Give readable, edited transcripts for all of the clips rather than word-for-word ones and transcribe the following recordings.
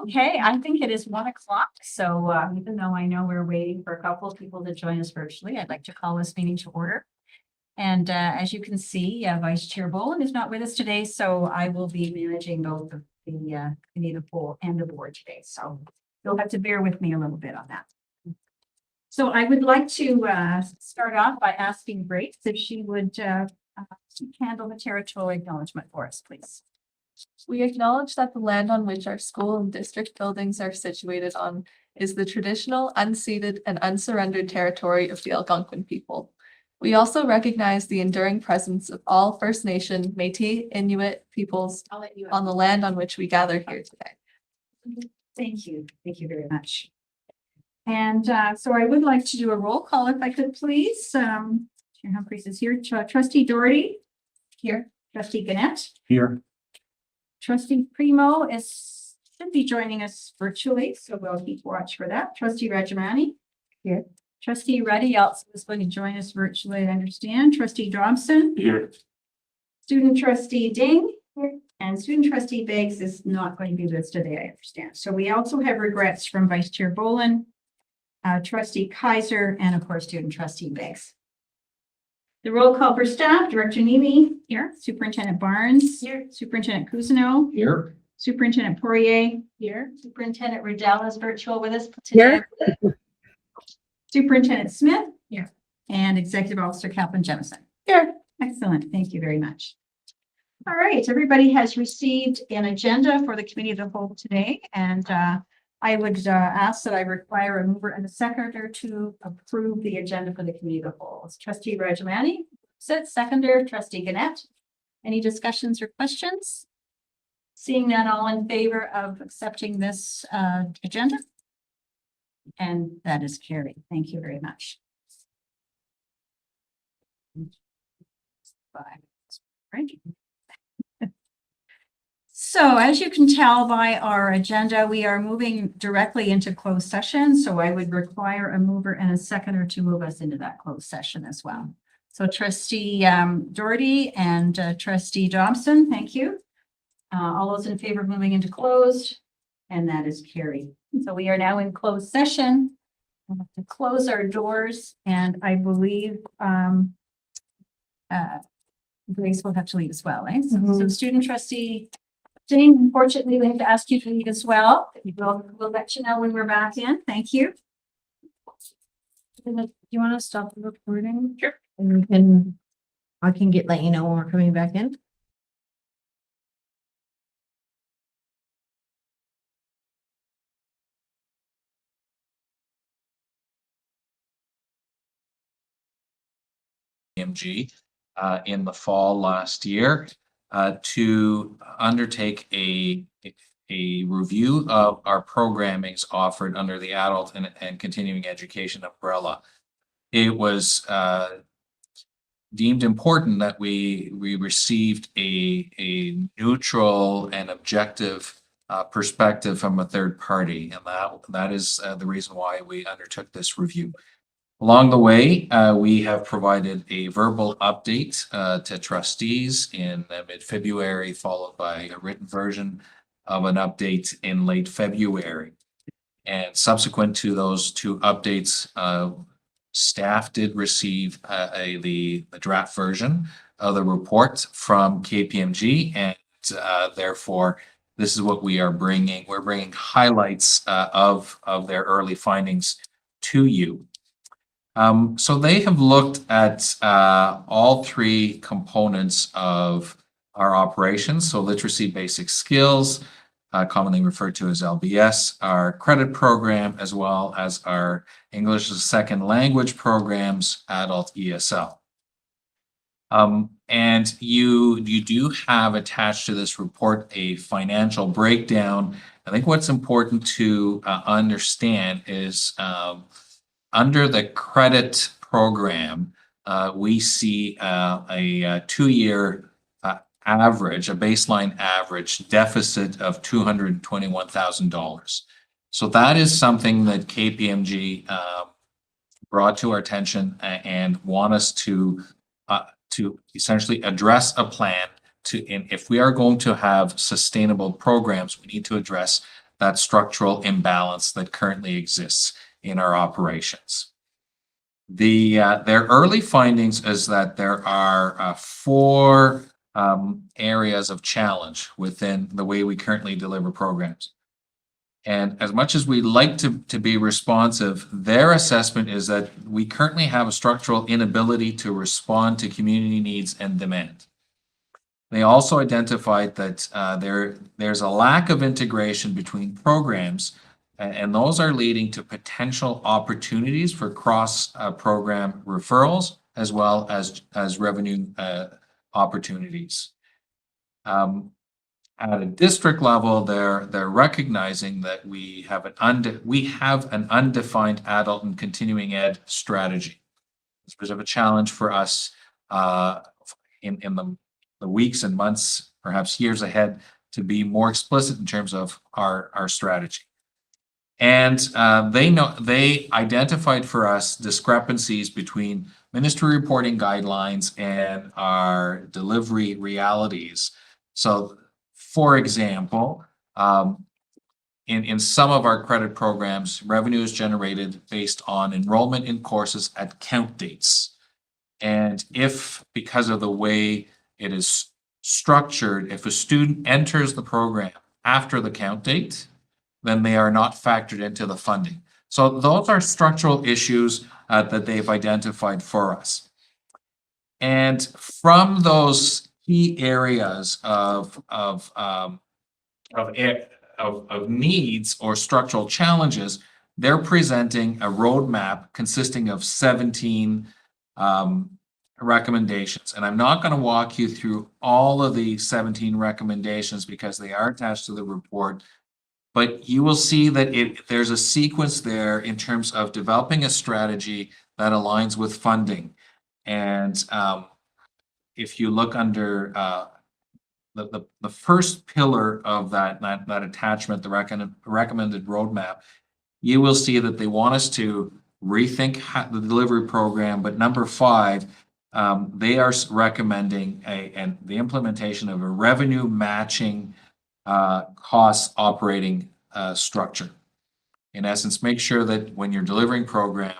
Okay, I think it is 1 o'clock. So even though I know we're waiting for a couple of people to join us virtually, I'd like to call this meeting to order. And as you can see, Vice Chair Boland is not with us today, so I will be managing both the committee of the whole and the board today. So you'll have to bear with me a little bit on that. So I would like to start off by asking Grace if she would handle the territorial acknowledgement for us, please. We acknowledge that the land on which our school and district buildings are situated on is the traditional, unceded, and unsurrendered territory of the Algonquin people. We also recognize the enduring presence of all First Nation, Métis, Inuit peoples on the land on which we gather here today. Thank you. Thank you very much. And so I would like to do a roll call if I could, please. Chair Humphreys is here. Trustee Doherty? Here. Trustee Gannett? Here. Trustee Primo should be joining us virtually, so we'll keep watch for that. Trustee Rajamani? Here. Trustee Reddy also is going to join us virtually, I understand. Trustee Dobson? Here. Student Trustee Ding? Here. And Student Trustee Beggs is not going to be with us today, I understand. So we also have regrets from Vice Chair Boland, Trustee Kaiser, and of course, Student Trustee Beggs. The roll call for staff: Director Nemi here, Superintendent Barnes here, Superintendent Cousineau Here. Superintendent Poirier here, Superintendent Riddell is virtual with us today. Here. Superintendent Smith here, and Executive Officer Kaplan Jemison here. Excellent, thank you very much. All right, everybody has received an agenda for the committee of the whole today, and I would ask that I require a mover and a seconder to approve the agenda for the committee of the whole. It's Trustee Rajamani, seconder, Trustee Gannett. Any discussions or questions? Seeing none, all in favor of accepting this agenda? And that is carried. Thank you very much. Bye. Right. So as you can tell by our agenda, we are moving directly into closed session. So I would require a mover and a seconder to move us into that closed session as well. So Trustee Doherty and Trustee Dobson, thank you. All those in favor of moving into closed, and that is carried. So we are now in closed session. We'll have to close our doors, and I believe Grace will have to leave as well, eh? So Student Trustee Jane, unfortunately, we have to ask you to leave as well. We'll let you know when we're back in. Thank you. Do you want to stop the recording? Sure. And I can let you know when we're coming back in. KPMG in the fall last year to undertake a review of our programmings offered under the adult and continuing education umbrella. It was deemed important that we received a neutral and objective perspective from a third party, and that is the reason why we undertook this review. Along the way, we have provided a verbal update to trustees in mid-February, followed by a written version of an update in late February. And subsequent to those two updates, staff did receive the draft version of the report from KPMG, and therefore, this is what we are bringing. We're bringing highlights of their early findings to you. So they have looked at all three components of our operations. So literacy basic skills, commonly referred to as LBS, our credit program, as well as our English as a second language programs, adult ESL. And you do have attached to this report a financial breakdown. I think what's important to understand is under the credit program, we see a 2-year average, a baseline average deficit of $221,000. So that is something that KPMG brought to our attention and want us to essentially address a plan and if we are going to have sustainable programs, we need to address that structural imbalance that currently exists in our operations. Their early findings is that there are four areas of challenge within the way we currently deliver programs. And as much as we like to be responsive, their assessment is that we currently have a structural inability to respond to community needs and demand. They also identified that there's a lack of integration between programs, and those are leading to potential opportunities for cross program referrals as well as revenue opportunities. At a district level, they're recognizing that we have an undefined adult and continuing ed strategy. It's a bit of a challenge for us in the weeks and months, perhaps years ahead, to be more explicit in terms of our strategy. And they identified for us discrepancies between ministry reporting guidelines and our delivery realities. So, for example, in some of our credit programs, revenue is generated based on enrollment in courses at count dates. And if, because of the way it is structured, if a student enters the program after the count date, then they are not factored into the funding. So those are structural issues that they've identified for us. And from those key areas of needs or structural challenges, they're presenting a roadmap consisting of 17 recommendations. And I'm not going to walk you through all of the 17 recommendations because they are attached to the report, but you will see that there's a sequence there in terms of developing a strategy that aligns with funding. And if you look under the first pillar of that attachment, the recommended roadmap, you will see that they want us to rethink the delivery program. But number 5, they are recommending the implementation of a revenue matching cost operating structure. In essence, make sure that when you're delivering program,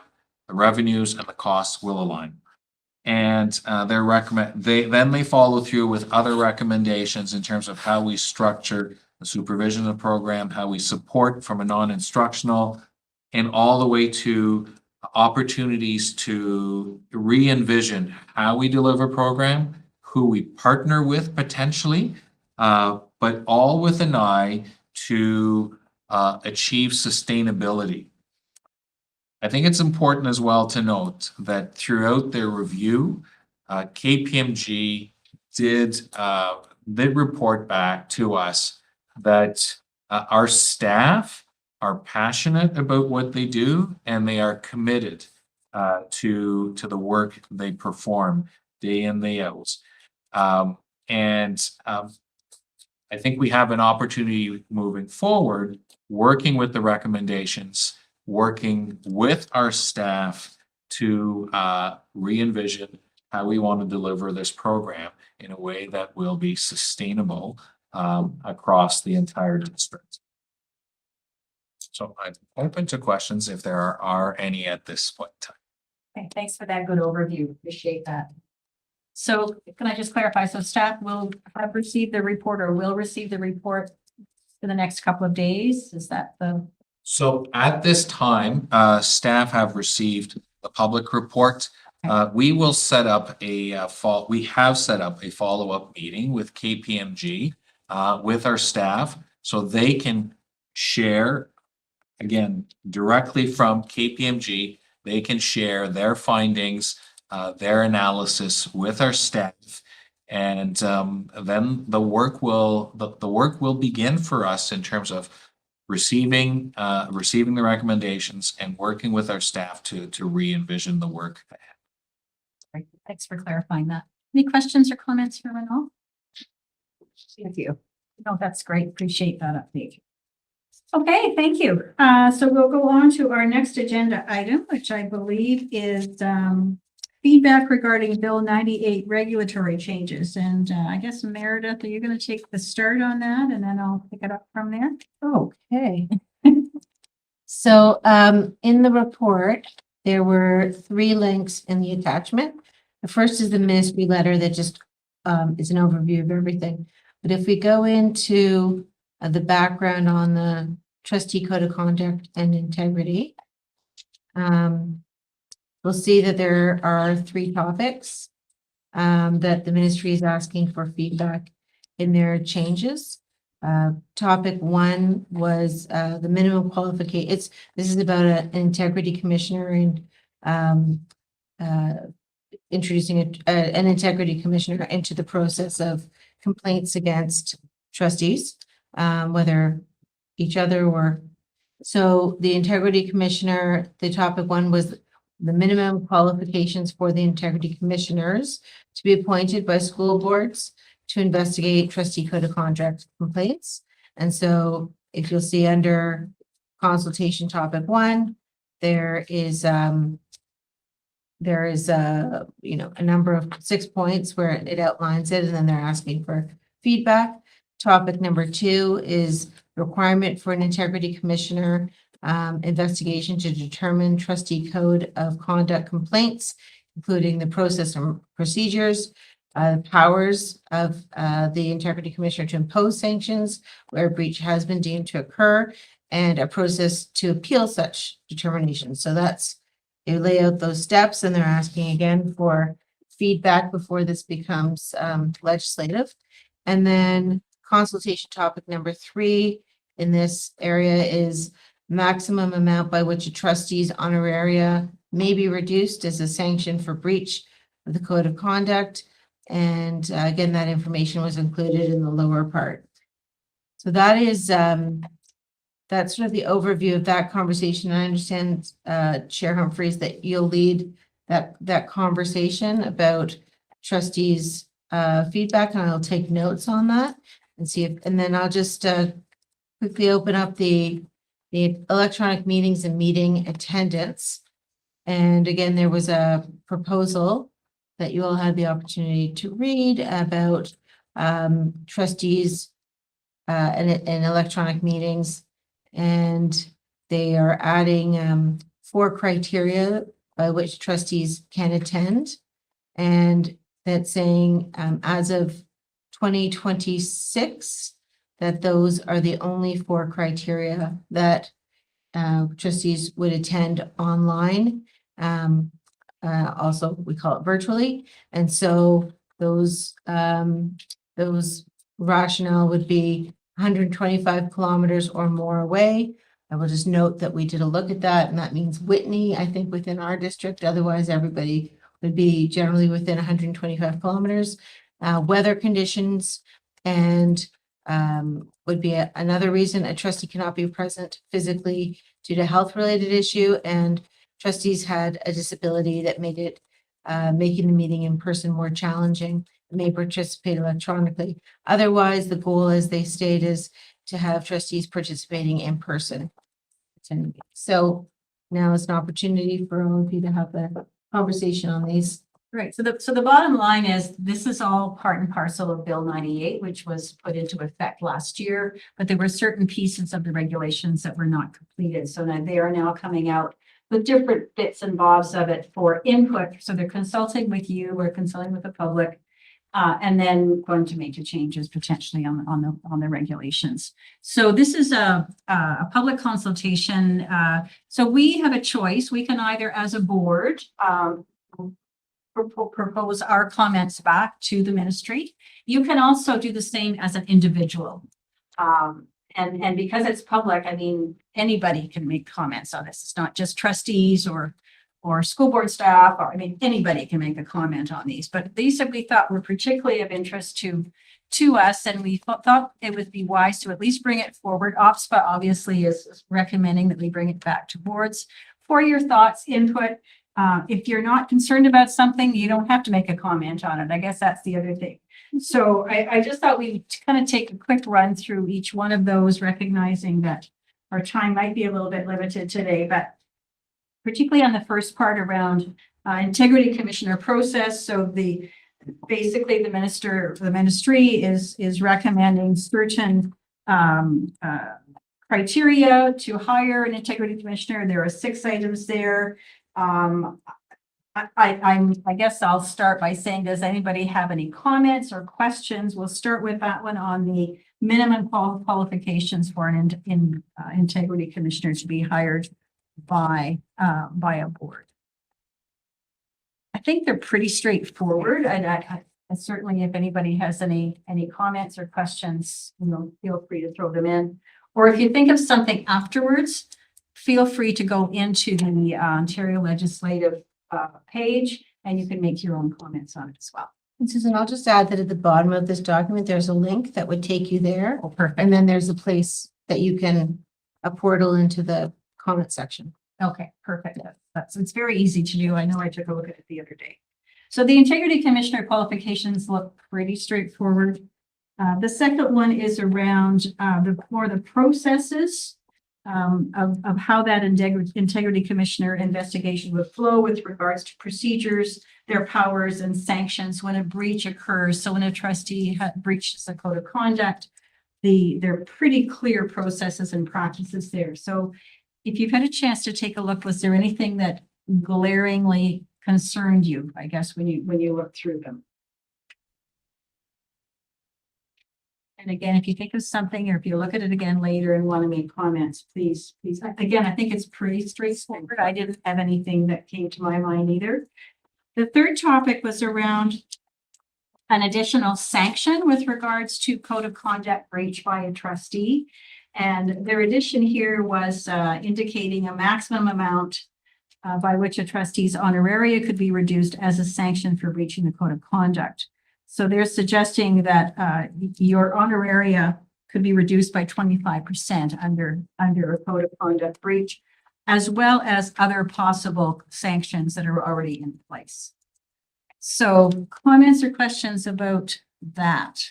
the revenues and the costs will align. And they follow through with other recommendations in terms of how we structure the supervision of the program, how we support from a non-instructional, and all the way to opportunities to re-envision how we deliver program, who we partner with potentially, but all with an eye to achieve sustainability. I think it's important as well to note that throughout their review, KPMG did report back to us that our staff are passionate about what they do and they are committed to the work they perform day in, day out. I think we have an opportunity moving forward, working with the recommendations, working with our staff to re-envision how we want to deliver this program in a way that will be sustainable across the entire district. So I'm open to questions if there are any at this point in time. Okay, thanks for that good overview. Appreciate that. So can I just clarify? So staff will have received the report or will receive the report for the next couple of days? Is that the? So at this time, staff have received the public report. We will set up we have set up a follow-up meeting with KPMG with our staff so they can share, again, directly from KPMG, they can share their findings, their analysis with our staff. And then the work will begin for us in terms of receiving the recommendations and working with our staff to re-envision the work ahead. Great. Thanks for clarifying that. Any questions or comments for Renaud? Thank you. No, that's great. Appreciate that update. Okay, thank you. So we'll go on to our next agenda item, which I believe is feedback regarding Bill 98 regulatory changes. And I guess Meredith, are you going to take the start on that? And then I'll pick it up from there. Okay. So, in the report, there were 3 links in the attachment. The first is the ministry letter that just, is an overview of everything. But if we go into the background on the trustee code of conduct and integrity, we'll see that there are 3 topics that the ministry is asking for feedback in their changes. Topic 1 was the minimum qualification. This is about an integrity commissioner and introducing an integrity commissioner into the process of complaints against trustees, whether each other or. So the integrity commissioner, the topic 1 was the minimum qualifications for the integrity commissioners to be appointed by school boards to investigate trustee code of conduct complaints. And so if you'll see under consultation topic 1, there is a number of 6 points where it outlines it, and then they're asking for feedback. Topic number 2 is requirement for an integrity commissioner investigation to determine trustee code of conduct complaints, including the process and procedures, powers of the integrity commissioner to impose sanctions where a breach has been deemed to occur, and a process to appeal such determination. So they lay out those steps, and they're asking again for feedback before this becomes legislative. And then consultation topic number 3 in this area is maximum amount by which a trustee's honoraria may be reduced as a sanction for breach of the code of conduct. And again, that information was included in the lower part. So that is that's sort of the overview of that conversation. I understand, Chair Humphreys, that you'll lead that conversation about trustees' feedback, and I'll take notes on that and see if, and then I'll just quickly open up the electronic meetings and meeting attendance. And again, there was a proposal that you all had the opportunity to read about trustees and electronic meetings. And they are adding 4 criteria by which trustees can attend. And that's saying as of 2026, that those are the only 4 criteria that trustees would attend online. Also, we call it virtually. And so those rationale would be 125 kilometers or more away. I will just note that we did a look at that, and that means Whitney, I think, within our district. Otherwise, everybody would be generally within 125 kilometers. Weather conditions and would be another reason a trustee cannot be present physically due to health-related issue, and trustees had a disability that made it making the meeting in person more challenging, may participate electronically. Otherwise, the goal, as they state, is to have trustees participating in person. So now is an opportunity for all of you to have a conversation on these. Right. So the bottom line is this is all part and parcel of Bill 98, which was put into effect last year, but there were certain pieces of the regulations that were not completed. So now they are now coming out with different bits and bobs of it for input. So they're consulting with you, we're consulting with the public, and then going to make the changes potentially on the regulations. So this is a public consultation. So we have a choice. We can either, as a board, propose our comments back to the ministry. You can also do the same as an individual. And because it's public, I mean, anybody can make comments on this. It's not just trustees or school board staff, or I mean, anybody can make a comment on these. But these that we thought were particularly of interest to us, and we thought it would be wise to at least bring it forward. OPSPA obviously is recommending that we bring it back to boards for your thoughts, input. If you're not concerned about something, you don't have to make a comment on it. I guess that's the other thing. So I just thought we'd kind of take a quick run through each one of those, recognizing that our time might be a little bit limited today, but particularly on the first part around integrity commissioner process. So basically the ministry is recommending certain criteria to hire an integrity commissioner. There are 6 items there. I guess I'll start by saying, does anybody have any comments or questions? We'll start with that one on the minimum qualifications for an integrity commissioner to be hired by a board. I think they're pretty straightforward, and I certainly, if anybody has any comments or questions, feel free to throw them in. Or if you think of something afterwards, feel free to go into the Ontario Legislative page, and you can make your own comments on it as well. And Susan, I'll just add that at the bottom of this document, there's a link that would take you there. Oh, perfect. And then there's a place that you can, a portal into the comment section. Okay, perfect. It's very easy to do. I know I took a look at it the other day. So the integrity commissioner qualifications look pretty straightforward. The second one is around the processes of how that integrity commissioner investigation would flow with regards to procedures, their powers and sanctions when a breach occurs. So when a trustee breaches a code of conduct, they're pretty clear processes and practices there. So if you've had a chance to take a look, was there anything that glaringly concerned you, I guess, when you look through them? And again, if you think of something, or if you look at it again later and want to make comments, please. Again, I think it's pretty straightforward. I didn't have anything that came to my mind either. The third topic was around an additional sanction with regards to code of conduct breach by a trustee. And their addition here was indicating a maximum amount by which a trustee's honoraria could be reduced as a sanction for breaching the code of conduct. So they're suggesting that your honoraria could be reduced by 25% under a code of conduct breach, as well as other possible sanctions that are already in place. So comments or questions about that?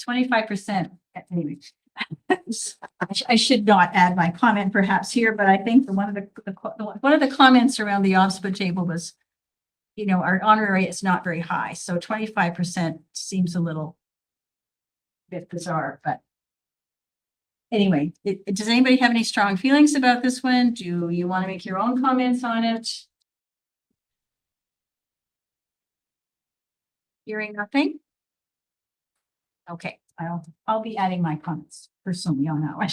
25%, anyway. I should not add my comment perhaps here, but I think one of the comments around the OSPA table was, our honorary is not very high, so 25% seems a little bit bizarre, but anyway, does anybody have any strong feelings about this one? Do you want to make your own comments on it? Hearing nothing? Okay, I'll be adding my comments personally on that one.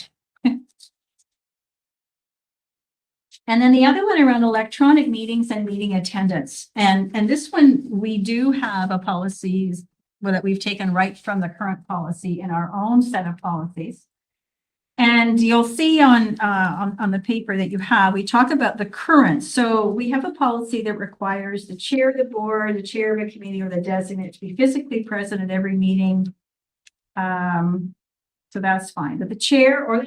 And then the other one around electronic meetings and meeting attendance. And this one, we do have a policies that we've taken right from the current policy in our own set of policies. And you'll see on the paper that you have, we talk about the current. So we have a policy that requires the chair of the board, the chair of a committee, or the designate to be physically present at every meeting. So that's fine. But the chair or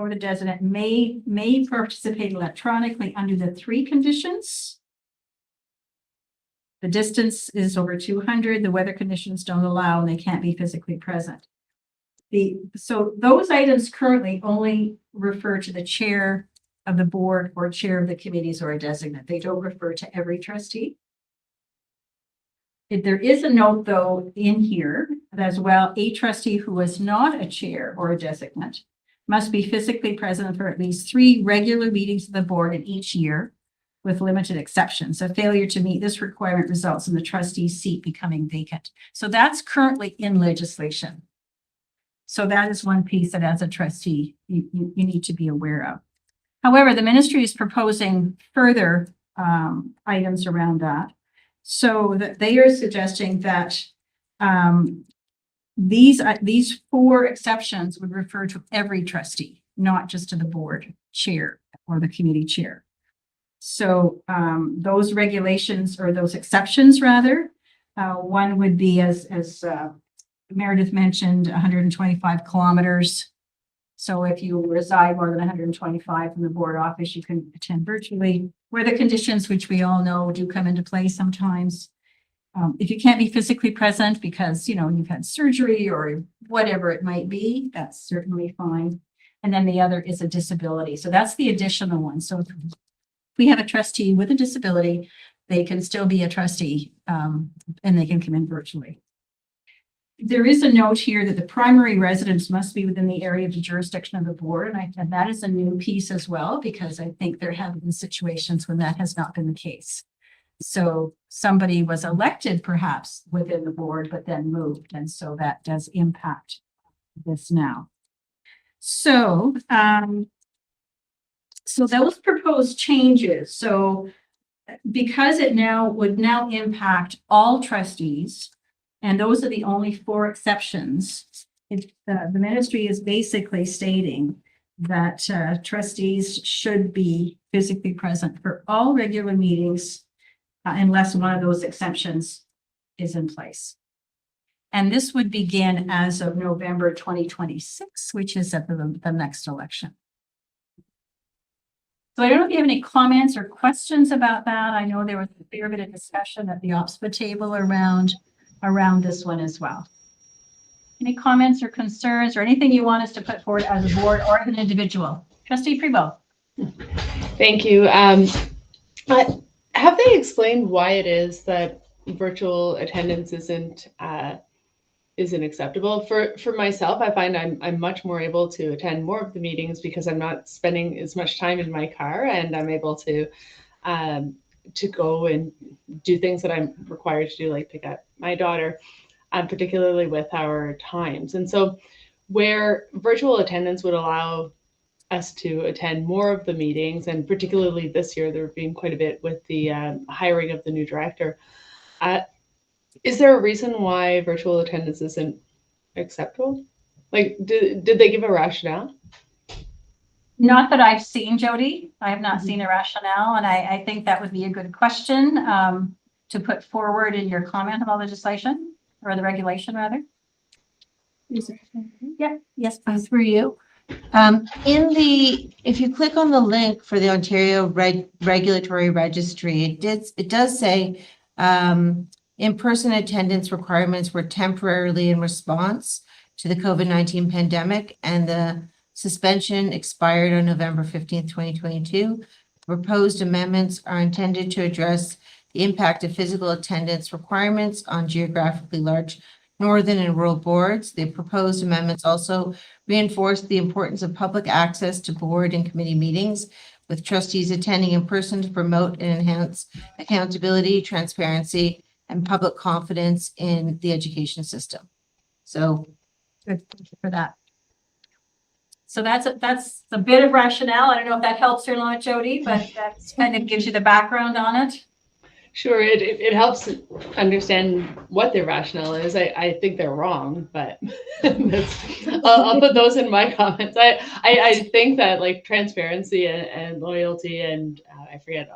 the designate may participate electronically under the 3 conditions. The distance is over 200, the weather conditions don't allow, and they can't be physically present. So those items currently only refer to the chair of the board or chair of the committees or a designate. They don't refer to every trustee. There is a note, though, in here as well, a trustee who is not a chair or a designate must be physically present for at least 3 regular meetings of the board in each year, with limited exceptions. A failure to meet this requirement results in the trustee's seat becoming vacant. So that's currently in legislation. So that is one piece that as a trustee, you need to be aware of. However, the ministry is proposing further items around that. So that they are suggesting that these 4 exceptions would refer to every trustee, not just to the board chair or the committee chair. So those regulations, or those exceptions rather, one would be as Meredith mentioned, 125 kilometers. So if you reside more than 125 from the board office, you can attend virtually, where the conditions, which we all know do come into play sometimes. If you can't be physically present because, you've had surgery or whatever it might be, that's certainly fine. And then the other is a disability. So that's the additional one. So if we have a trustee with a disability, they can still be a trustee, and they can come in virtually. There is a note here that the primary residence must be within the area of the jurisdiction of the board. And that is a new piece as well, because I think there have been situations when that has not been the case. So somebody was elected perhaps within the board, but then moved. And so that does impact this now. So, so those proposed changes. So because it would now impact all trustees, and those are the only 4 exceptions, the ministry is basically stating that trustees should be physically present for all regular meetings unless one of those exceptions is in place. And this would begin as of November 2026, which is at the next election. So I don't know if you have any comments or questions about that. I know there was a fair bit of discussion at the OPSPA table around this one as well. Any comments or concerns or anything you want us to put forward as a board or as an individual? Trustee Prevost. Thank you. Have they explained why it is that virtual attendance isn't acceptable? For myself, I find I'm much more able to attend more of the meetings because I'm not spending as much time in my car, and I'm able to go and do things that I'm required to do, like pick up my daughter, particularly with our times. And so where virtual attendance would allow us to attend more of the meetings, and particularly this year, there have been quite a bit with the hiring of the new director. Is there a reason why virtual attendance isn't acceptable? Like, did they give a rationale? Not that I've seen, Jody. I have not seen a rationale, and I think that would be a good question to put forward in your comment of all legislation, or the regulation rather. Yeah, yes, please. Through you. If you click on the link for the Ontario Regulatory Registry, it does say in-person attendance requirements were temporarily in response to the COVID-19 pandemic, and the suspension expired on November 15th, 2022. Proposed amendments are intended to address the impact of physical attendance requirements on geographically large northern and rural boards. The proposed amendments also reinforce the importance of public access to board and committee meetings, with trustees attending in person to promote and enhance accountability, transparency, and public confidence in the education system. So Good, thank you for that. So that's a bit of rationale. I don't know if that helps or not, Jody, but that kind of gives you the background on it. Sure, it helps understand what their rationale is. I think they're wrong, but I'll put those in my comments. I think that like transparency and loyalty and I forget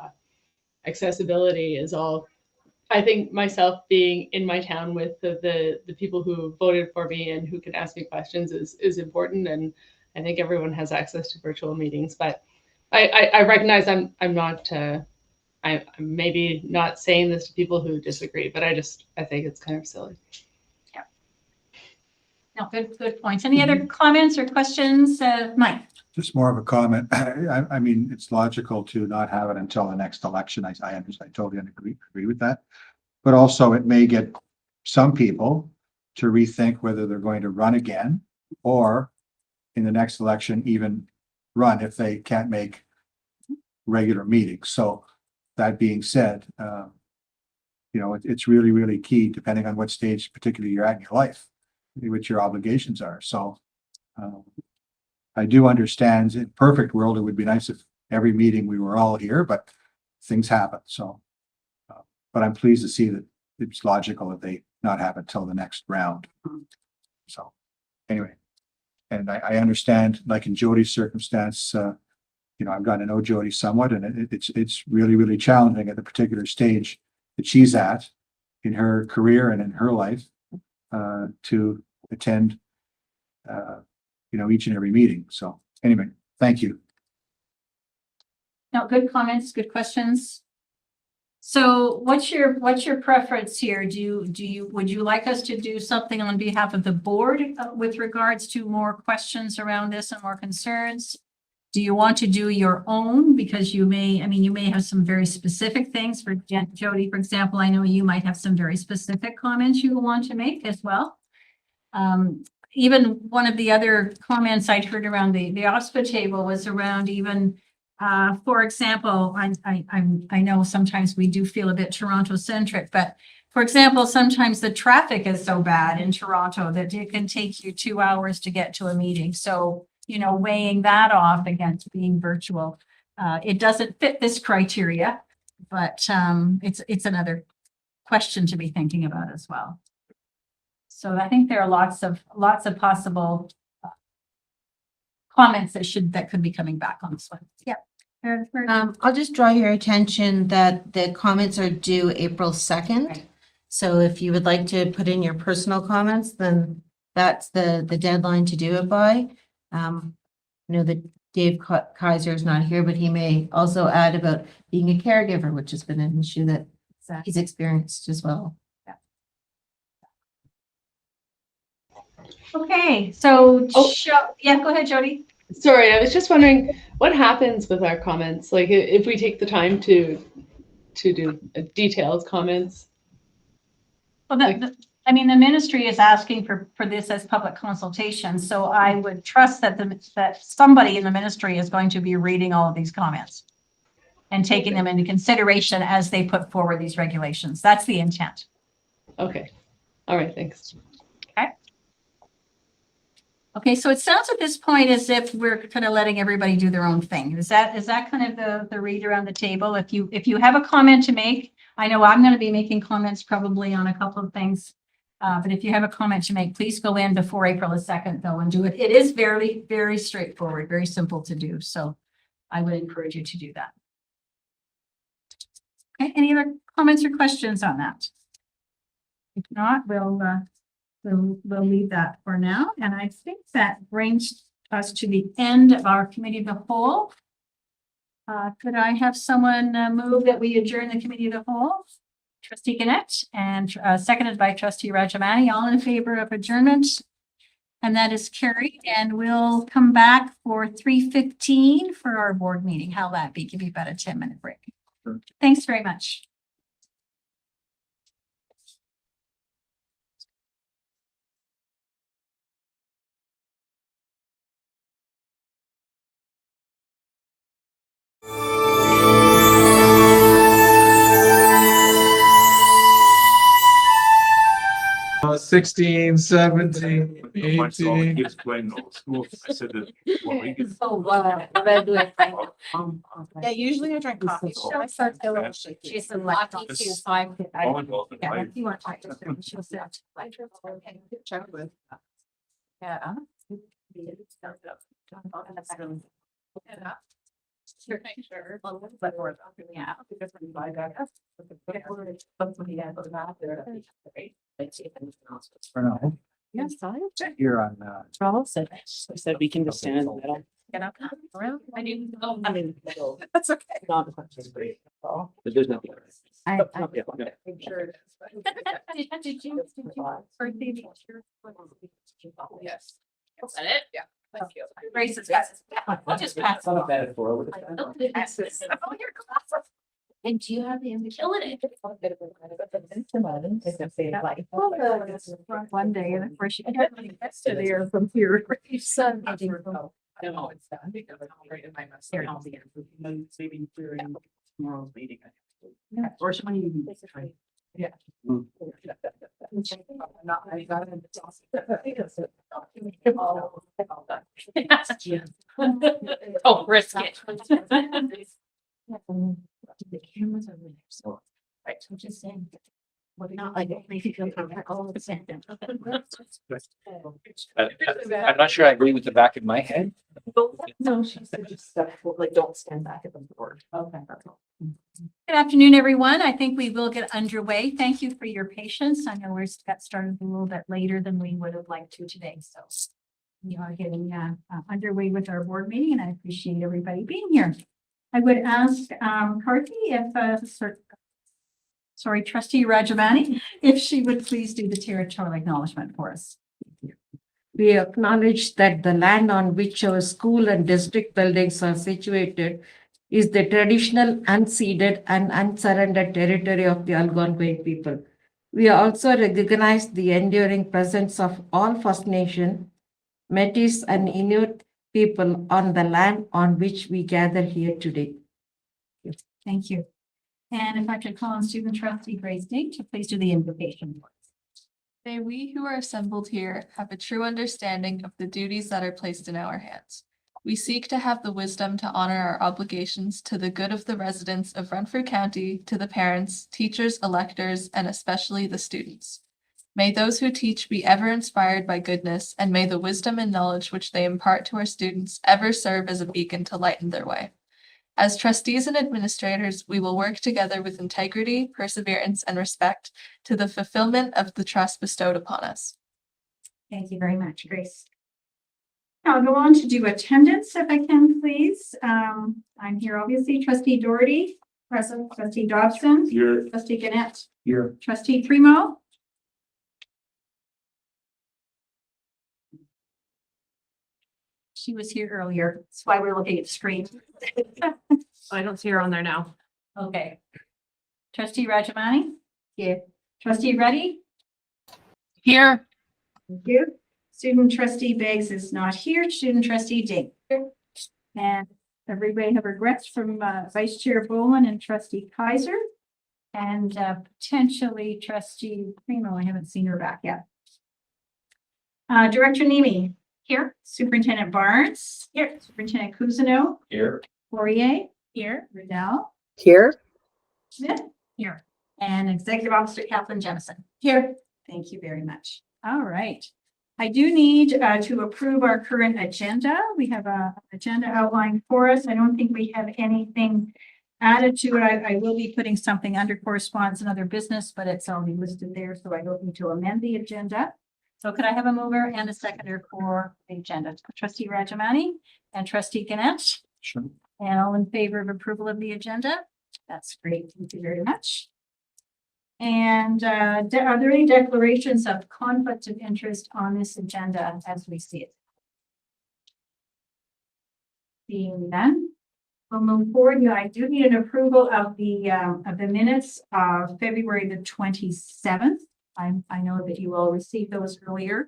accessibility is all. I think myself being in my town with the people who voted for me and who can ask me questions is important, and I think everyone has access to virtual meetings. But I recognize I'm not. I'm maybe not saying this to people who disagree, but I think it's kind of silly. Yeah. No, good points. Any other comments or questions, Mike? Just more of a comment. I mean, it's logical to not have it until the next election. I understand. I totally agree with that. But also it may get some people to rethink whether they're going to run again, or in the next election even run if they can't make regular meetings. So that being said, it's really, really key, depending on what stage particularly you're at in your life, what your obligations are. So I do understand, in a perfect world, it would be nice if every meeting we were all here, but things happen. So, but I'm pleased to see that it's logical that they not have it till the next round. So anyway, and I understand, like in Jody's circumstance, I've gotten to know Jody somewhat, and it's really, really challenging at the particular stage that she's at in her career and in her life to attend, each and every meeting. So anyway, thank you. No, good comments, good questions. So what's your preference here? Would you like us to do something on behalf of the board with regards to more questions around this and more concerns? Do you want to do your own? Because you may have some very specific things for Jody, for example. I know you might have some very specific comments you want to make as well. Even one of the other comments I'd heard around the OSPA table was around even, for example, I know sometimes we do feel a bit Toronto centric, but for example, sometimes the traffic is so bad in Toronto that it can take you 2 hours to get to a meeting. So, weighing that off against being virtual, it doesn't fit this criteria, but it's another question to be thinking about as well. So I think there are lots of possible comments that could be coming back on this one. Yeah. I'll just draw your attention that the comments are due April 2nd. Right. So if you would like to put in your personal comments, then that's the deadline to do it by. I know that Dave Kaiser is not here, but he may also add about being a caregiver, which has been an issue that he's experienced as well. Okay, so, Oh. yeah, go ahead, Jody. Sorry, I was just wondering what happens with our comments, like if we take the time to do detailed comments. Well, the ministry is asking for this as public consultation, so I would trust that somebody in the ministry is going to be reading all of these comments and taking them into consideration as they put forward these regulations. That's the intent. Okay. All right, thanks. Okay, so it sounds at this point as if we're kind of letting everybody do their own thing. Is that kind of the read around the table? If you have a comment to make, I know I'm going to be making comments probably on a couple of things. But if you have a comment to make, please go in before April 2nd though and do it. It is very, very straightforward, very simple to do. So I would encourage you to do that. Okay, any other comments or questions on that? If not, we'll leave that for now. And I think that brings us to the end of our committee of the whole. Could I have someone move that we adjourn the committee of the whole? Trustee Gannett and seconded by Trustee Rajamani, all in favor of adjournment. And that is carried. And we'll come back for 3:15 for our board meeting. How'll that be? Give you about a 10-minute break. Sure. Thanks very much. Uh, 16, 17, 18. He's playing old school. I said that. Well, we could- Yeah, usually I drink coffee. I start to feel she's some like This- so I could. Oh, and well, Yeah, I- if you want to talk to her, she'll say. Yeah. Sure. But we're, yeah. For now, Yes, here on, Charles said, we can just stand in the middle. Get up. Around. I didn't know. I'm in the middle. That's okay. Not as much as great. But there's nothing. I- Yeah, yeah. I'm sure it is. Did you birthday picture? Yes. Is that it? Yeah. Thank you. Grace has got this. I'll just pass it on. metaphor. Pass this. Oh, your glasses. And do you have the image? Killing it. One day, and of course you can't really get to there from here. Your son. No, it's done because I'm right in my mess. I'll be maybe during tomorrow's meeting. Yeah. Or when you. Yeah. Not, I got it. Oh, risk it. The cameras are there, so. Right, so just saying. Not like it makes you feel comfortable all of a sudden. I'm not sure I agree with the back of my head. No, she said just stuff, like, don't stand back at the board. Okay. Good afternoon, everyone. I think we will get underway. Thank you for your patience. I know we got started a little bit later than we would have liked to today, so we are getting underway with our board meeting, and I appreciate everybody being here. I would ask Carthy if sorry, trustee Rajamani, if she would please do the territorial acknowledgement for us. We acknowledge that the land on which our school and district buildings are situated is the traditional, unceded, and unsurrendered territory of the Algonquin people. We also recognize the enduring presence of all First Nation, Métis, and Inuit people on the land on which we gather here today. Thank you. And if I could call on student trustee Grace Ding to please do the invocation. May we who are assembled here have a true understanding of the duties that are placed in our hands. We seek to have the wisdom to honor our obligations to the good of the residents of Renfrew County, to the parents, teachers, electors, and especially the students. May those who teach be ever inspired by goodness, and may the wisdom and knowledge which they impart to our students ever serve as a beacon to lighten their way. As trustees and administrators, we will work together with integrity, perseverance, and respect to the fulfillment of the trust bestowed upon us. Thank you very much, Grace. I'll go on to do attendance if I can, please. I'm here, obviously, trustee Doherty, present, trustee Dobson, Here. trustee Gannett, Here. trustee Primo. She was here earlier. That's why we're looking at the screen. I don't see her on there now. Okay. Trustee Rajamani? Here. Trustee Reddy? Here. Thank you. Student trustee Beggs is not here. Student trustee Ding. And everybody have regrets from Vice Chair Bowen and trustee Kaiser. And potentially trustee Primo. I haven't seen her back yet. Director Nemi. Here. Superintendent Barnes. Here. Superintendent Cousineau. Here. Poirier. Here. Riddell. Here. Smith. Here. And Executive Officer Kathleen Jemison. Here. Thank you very much. All right. I do need to approve our current agenda. We have a agenda outlined for us. I don't think we have anything added to it. I will be putting something under correspondence and other business, but it's already listed there, so I don't need to amend the agenda. So could I have a mover and a seconder for the agenda? Trustee Rajamani and trustee Gannett? Sure. And all in favor of approval of the agenda? That's great. Thank you very much. And are there any declarations of conflict of interest on this agenda as we see it? Being none, we'll move forward. Now, I do need an approval of the minutes of February the 27th. I know that you all received those earlier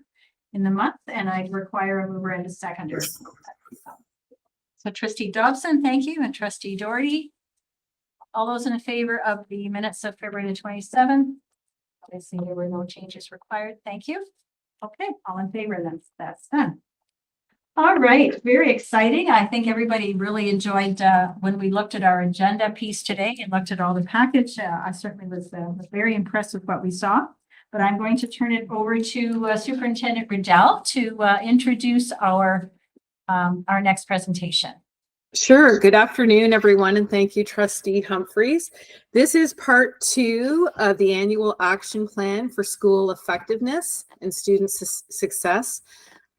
in the month, and I require a mover and a seconder. So trustee Dobson, thank you, and trustee Doherty. All those in favor of the minutes of February the 27th? Obviously, there were no changes required. Thank you. Okay, all in favor, then that's done. All right, very exciting. I think everybody really enjoyed when we looked at our agenda piece today and looked at all the package. I certainly was very impressed with what we saw. But I'm going to turn it over to Superintendent Riddell to introduce our next presentation. Sure. Good afternoon, everyone, and thank you, Trustee Humphreys. This is part 2 of the annual action plan for school effectiveness and student success.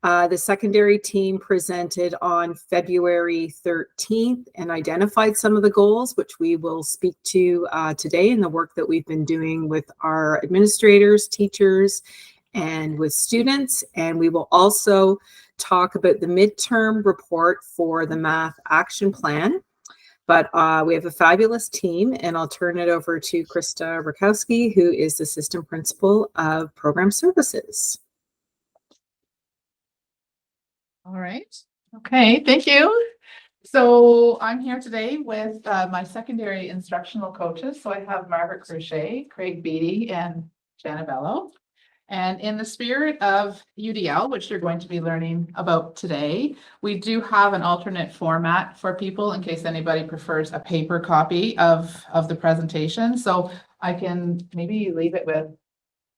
The secondary team presented on February 13th and identified some of the goals, which we will speak to today in the work that we've been doing with our administrators, teachers, and with students. And we will also talk about the midterm report for the math action plan. But we have a fabulous team, and I'll turn it over to Krista Rakowski, who is the Assistant Principal of Program Services. All right. Okay, thank you. So I'm here today with my secondary instructional coaches. So I have Margaret Crochet, Craig Beatty, and Jana Bello. And in the spirit of UDL, which you're going to be learning about today, we do have an alternate format for people in case anybody prefers a paper copy of the presentation. So I can maybe leave it with,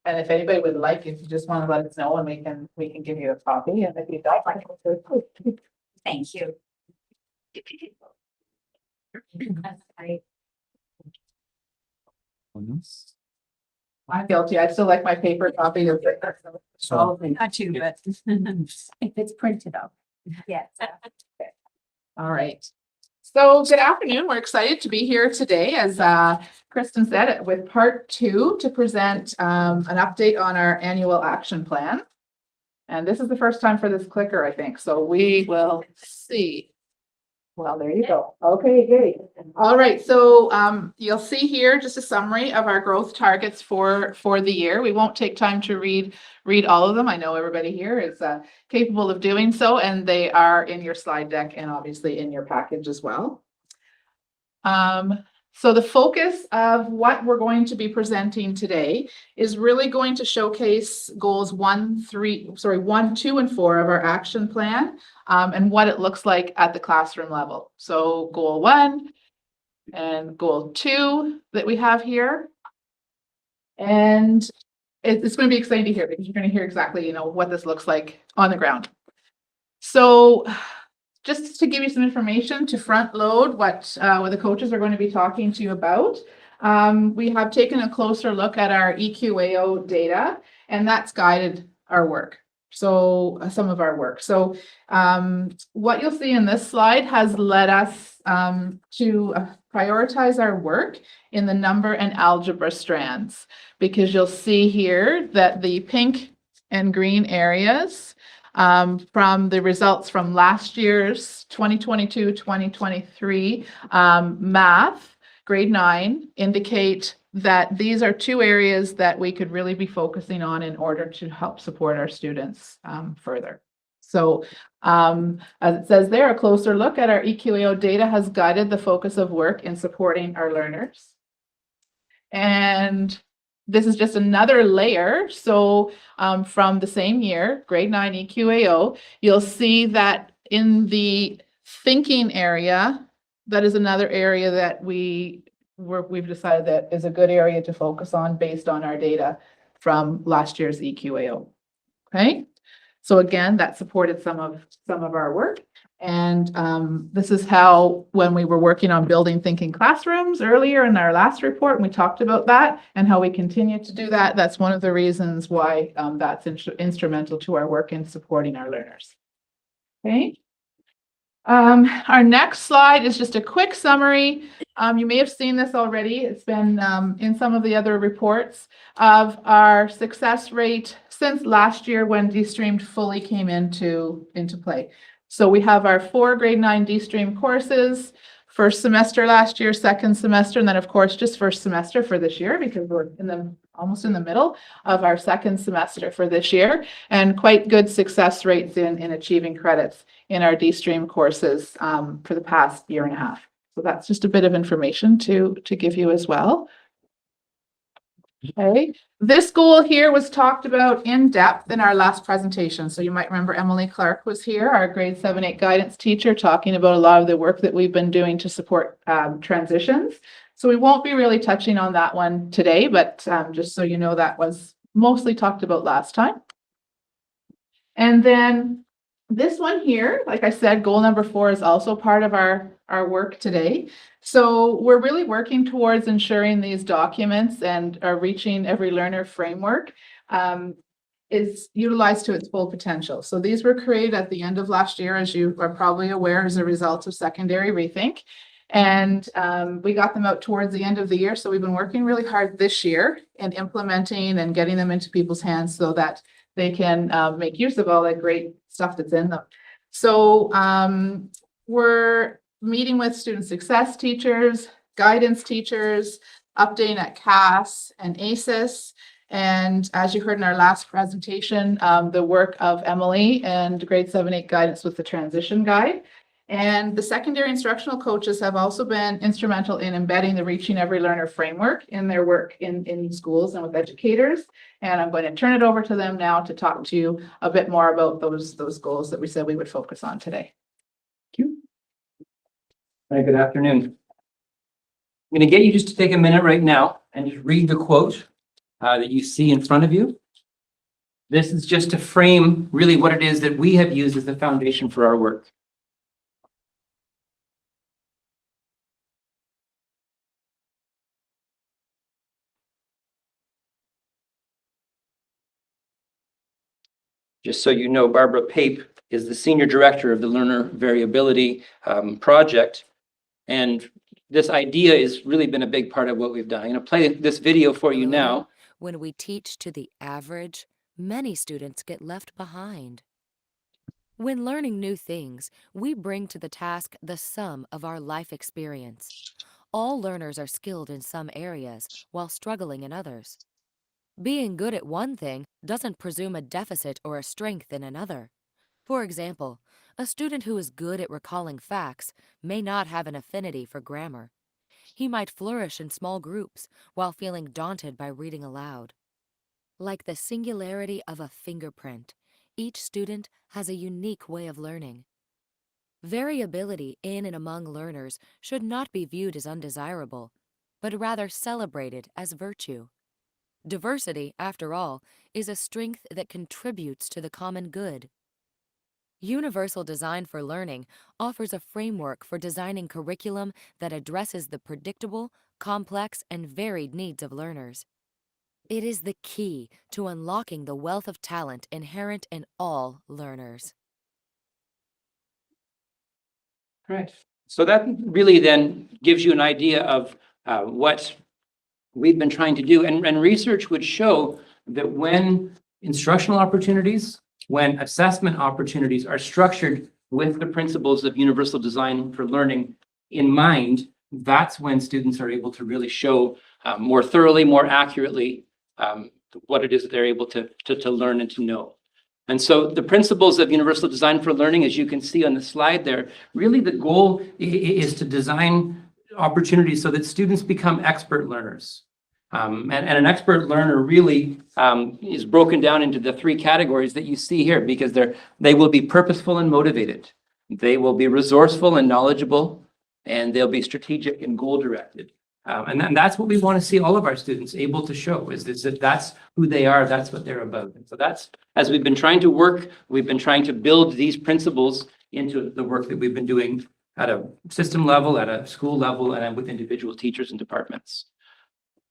and if anybody would like, if you just want to let us know, and we can give you a copy. And if you don't, Thank you. That's great. I'm guilty. I still like my paper copy of it. So Not too, but if it's printed up. Yes. All right. So good afternoon. We're excited to be here today, as Kristen said, with part 2 to present an update on our annual action plan. And this is the first time for this clicker, I think. So we will see. Well, there you go. Okay, great. All right. So you'll see here just a summary of our growth targets for the year. We won't take time to read all of them. I know everybody here is capable of doing so, and they are in your slide deck and obviously in your package as well. So the focus of what we're going to be presenting today is really going to showcase goals 1, 2, and 4 of our action plan, and what it looks like at the classroom level. So goal 1 and goal 2 that we have here. And it's going to be exciting to hear, because you're going to hear exactly, what this looks like on the ground. So just to give you some information to front load what the coaches are going to be talking to you about, we have taken a closer look at our EQAO data, and that's guided our work. So some of our work. So what you'll see in this slide has led us to prioritize our work in the number and algebra strands, because you'll see here that the pink and green areas from the results from last year's 2022-2023 math, grade 9, indicate that these are 2 areas that we could really be focusing on in order to help support our students further. So as it says there, a closer look at our EQAO data has guided the focus of work in supporting our learners. And this is just another layer. So from the same year, grade 9 EQAO, you'll see that in the thinking area, that is another area that we've decided that is a good area to focus on based on our data from last year's EQAO. Okay, so again, that supported some of our work. And this is how, when we were working on building thinking classrooms earlier in our last report, and we talked about that and how we continue to do that, that's one of the reasons why that's instrumental to our work in supporting our learners. Okay. Our next slide is just a quick summary. You may have seen this already. It's been in some of the other reports of our success rate since last year when D-Streamed fully came into play. So we have our 4 grade 9 D-Stream courses, first semester last year, second semester, and then of course just first semester for this year, because we're almost in the middle of our second semester for this year, and quite good success rates in achieving credits in our D-Stream courses for the past year and a half. So that's just a bit of information to give you as well. Okay, this goal here was talked about in depth in our last presentation. So you might remember Emily Clark was here, our grade 7-8 guidance teacher, talking about a lot of the work that we've been doing to support transitions. So we won't be really touching on that one today, but just so you know, that was mostly talked about last time. And then this one here, like I said, goal number 4 is also part of our work today. So we're really working towards ensuring these documents and our Reaching Every Learner framework is utilized to its full potential. So these were created at the end of last year, as you are probably aware, as a result of secondary rethink. And we got them out towards the end of the year. So we've been working really hard this year and implementing and getting them into people's hands so that they can make use of all that great stuff that's in them. So we're meeting with student success teachers, guidance teachers, updating at CAS and ACES. And as you heard in our last presentation, the work of Emily and grade 7-8 guidance with the transition guide. And the secondary instructional coaches have also been instrumental in embedding the Reaching Every Learner framework in their work in schools and with educators. And I'm going to turn it over to them now to talk to you a bit more about those goals that we said we would focus on today. Thank you. Hi, good afternoon. I'm going to get you just to take a minute right now and just read the quote that you see in front of you. This is just to frame really what it is that we have used as the foundation for our work. Just so you know, Barbara Pape is the Senior Director of the Learner Variability Project. And this idea has really been a big part of what we've done. I'm going to play this video for you now. When we teach to the average, many students get left behind. When learning new things, we bring to the task the sum of our life experience. All learners are skilled in some areas while struggling in others. Being good at one thing doesn't presume a deficit or a strength in another. For example, a student who is good at recalling facts may not have an affinity for grammar. He might flourish in small groups while feeling daunted by reading aloud. Like the singularity of a fingerprint, each student has a unique way of learning. Variability in and among learners should not be viewed as undesirable, but rather celebrated as virtue. Diversity, after all, is a strength that contributes to the common good. Universal Design for Learning offers a framework for designing curriculum that addresses the predictable, complex, and varied needs of learners. It is the key to unlocking the wealth of talent inherent in all learners. Right. So that really then gives you an idea of what we've been trying to do. And research would show that when instructional opportunities, when assessment opportunities are structured with the principles of universal design for learning in mind, that's when students are able to really show more thoroughly, more accurately what it is that they're able to learn and to know. And so the principles of universal design for learning, as you can see on the slide there, really the goal is to design opportunities so that students become expert learners. And an expert learner really is broken down into the three categories that you see here, because they will be purposeful and motivated. They will be resourceful and knowledgeable, and they'll be strategic and goal-directed. And that's what we want to see all of our students able to show, is that that's who they are, that's what they're about. And so that's, as we've been trying to work, we've been trying to build these principles into the work that we've been doing at a system level, at a school level, and with individual teachers and departments.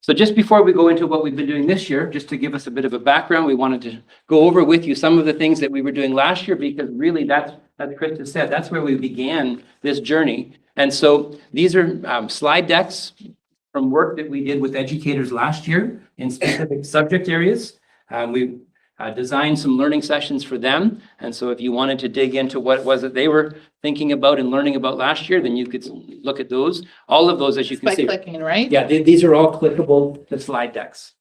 So just before we go into what we've been doing this year, just to give us a bit of a background, we wanted to go over with you some of the things that we were doing last year, because really that's, as Krista said, that's where we began this journey. And so these are slide decks from work that we did with educators last year in specific subject areas. We designed some learning sessions for them. And so if you wanted to dig into what was it they were thinking about and learning about last year, then you could look at those. All of those, as you can By see. clicking, right? Yeah, these are all clickable to slide decks.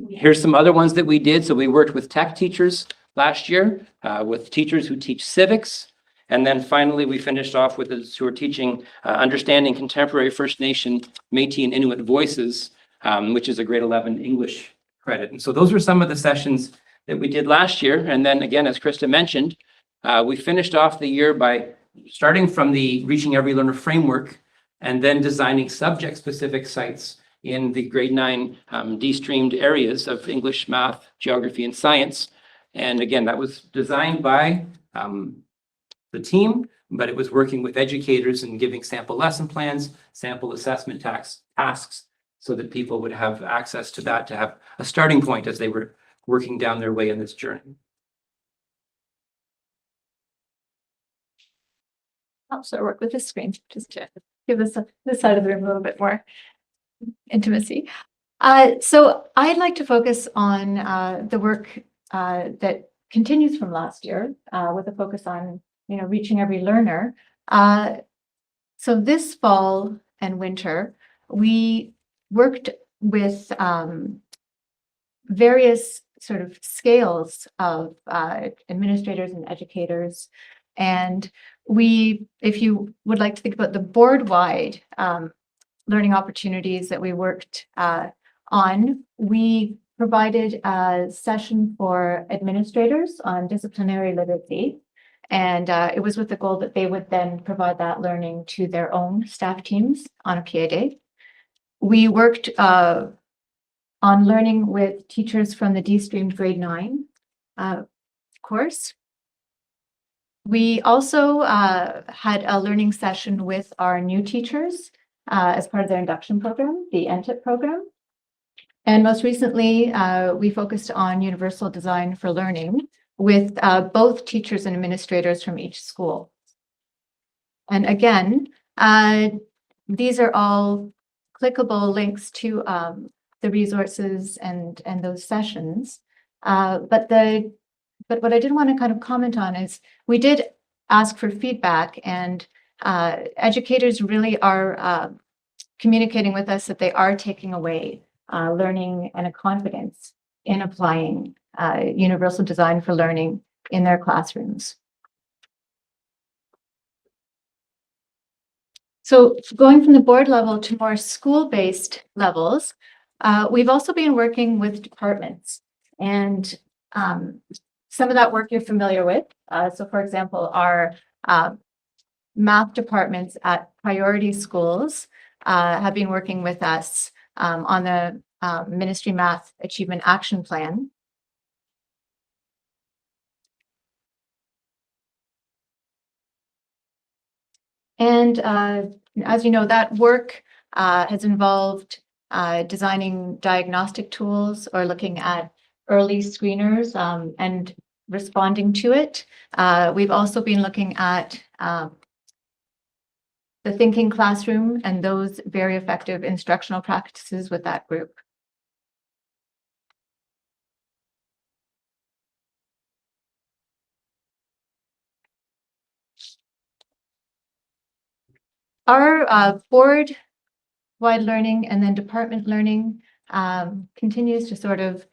Here's some other ones that we did. So we worked with tech teachers last year, with teachers who teach civics. And then finally, we finished off with those who are teaching Understanding Contemporary First Nation, Métis and Inuit Voices, which is a grade 11 English credit. And so those were some of the sessions that we did last year. And then again, as Krista mentioned, we finished off the year by starting from the Reaching Every Learner framework and then designing subject-specific sites in the grade 9 de-streamed areas of English, math, geography, and science. And again, that was designed by the team, but it was working with educators and giving sample lesson plans, sample assessment tasks, so that people would have access to that, to have a starting point as they were working down their way in this journey. Also work with this screen, just to give us this side of the room a little bit more intimacy. So I'd like to focus on the work that continues from last year, with a focus on reaching every learner. So this fall and winter, we worked with various sort of scales of administrators and educators. And if you would like to think about the board-wide learning opportunities that we worked on, we provided a session for administrators on disciplinary literacy. And it was with the goal that they would then provide that learning to their own staff teams on a PA day. We worked on learning with teachers from the de-streamed grade 9 course. We also had a learning session with our new teachers as part of their induction program, the NTIP program. And most recently, we focused on universal design for learning with both teachers and administrators from each school. And again, These are all clickable links to the resources and those sessions. But what I did want to kind of comment on is we did ask for feedback, and educators really are communicating with us that they are taking away learning and a confidence in applying universal design for learning in their classrooms. So going from the board level to more school-based levels, we've also been working with departments, and some of that work you're familiar with. So for example, our math departments at priority schools have been working with us on the Ministry Math Achievement Action Plan. And as you know, that work has involved designing diagnostic tools or looking at early screeners and responding to it. We've also been looking at the thinking classroom and those very effective instructional practices with that group. Our board-wide learning and then department learning continues to sort of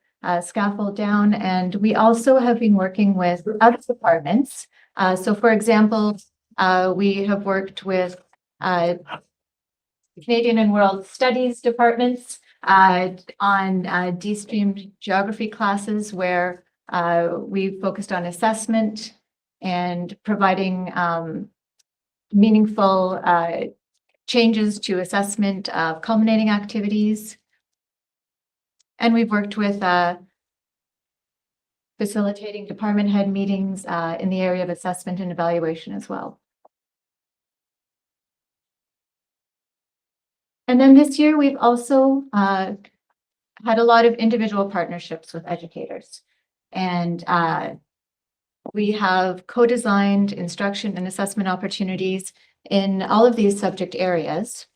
scaffold down, and we also have been working with other departments. So for example, we have worked with Canadian and World Studies departments on de-streamed geography classes where we focused on assessment and providing meaningful changes to assessment of culminating activities. And we've worked with facilitating department head meetings in the area of assessment and evaluation as well. And then this year, we've also had a lot of individual partnerships with educators. And we have co-designed instruction and assessment opportunities in all of these subject areas.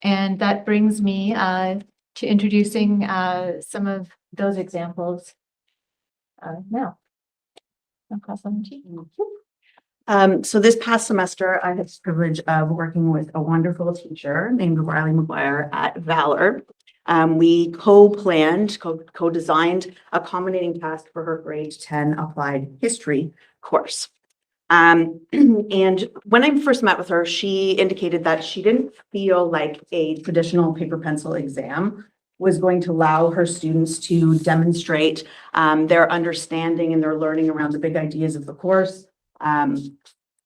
And that brings me to introducing some of those examples now. I'll pass on to you. So this past semester, I had the privilege of working with a wonderful teacher named Riley McGuire at Valor. We co-planned, co-designed a culminating task for her grade 10 applied history course. And when I first met with her, she indicated that she didn't feel like a traditional paper pencil exam was going to allow her students to demonstrate their understanding and their learning around the big ideas of the course. And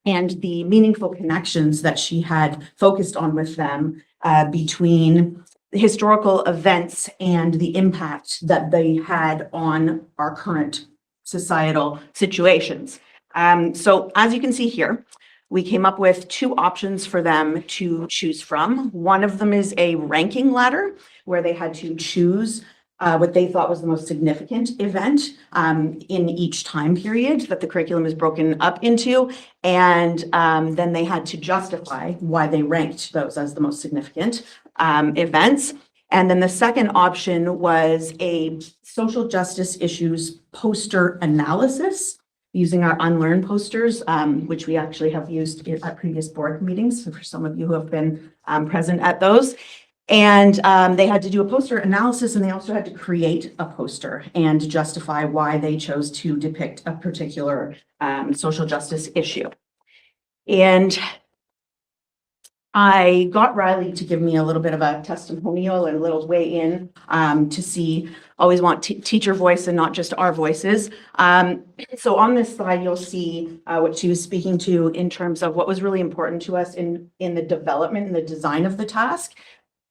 the meaningful connections that she had focused on with them between the historical events and the impact that they had on our current societal situations. So as you can see here, we came up with two options for them to choose from. One of them is a ranking ladder where they had to choose what they thought was the most significant event in each time period that the curriculum is broken up into. And then they had to justify why they ranked those as the most significant events. And then the second option was a social justice issues poster analysis using our Unlearn posters, which we actually have used at previous board meetings for some of you who have been present at those. And they had to do a poster analysis, and they also had to create a poster and justify why they chose to depict a particular social justice issue. And I got Riley to give me a little bit of a testimonial and a little weigh in to see, always want teacher voice and not just our voices. So on this slide, you'll see what she was speaking to in terms of what was really important to us in the development and the design of the task.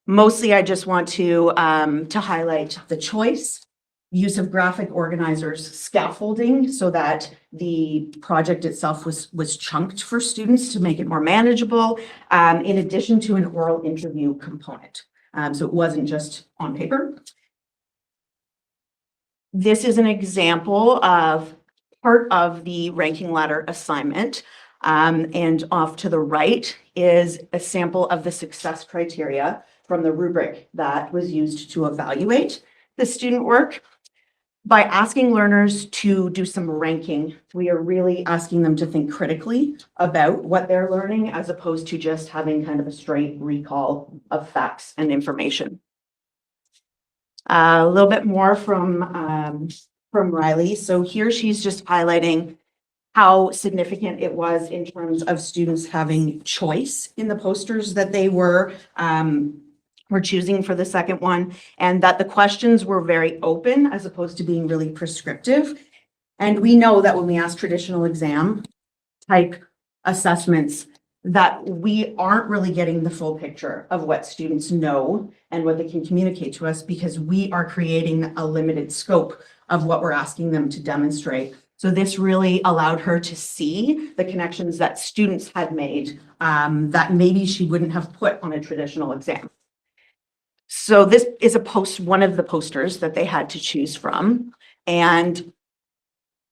Mostly, I just want to highlight the choice, use of graphic organizers, scaffolding so that the project itself was chunked for students to make it more manageable, in addition to an oral interview component. So it wasn't just on paper. This is an example of part of the ranking ladder assignment. And off to the right is a sample of the success criteria from the rubric that was used to evaluate the student work. By asking learners to do some ranking, we are really asking them to think critically about what they're learning as opposed to just having kind of a straight recall of facts and information. A little bit more from Riley. So here she's just highlighting how significant it was in terms of students having choice in the posters that they were choosing for the second one, and that the questions were very open as opposed to being really prescriptive. And we know that when we ask traditional exam type assessments, that we aren't really getting the full picture of what students know and what they can communicate to us, because we are creating a limited scope of what we're asking them to demonstrate. So this really allowed her to see the connections that students had made that maybe she wouldn't have put on a traditional exam. So this is one of the posters that they had to choose from. And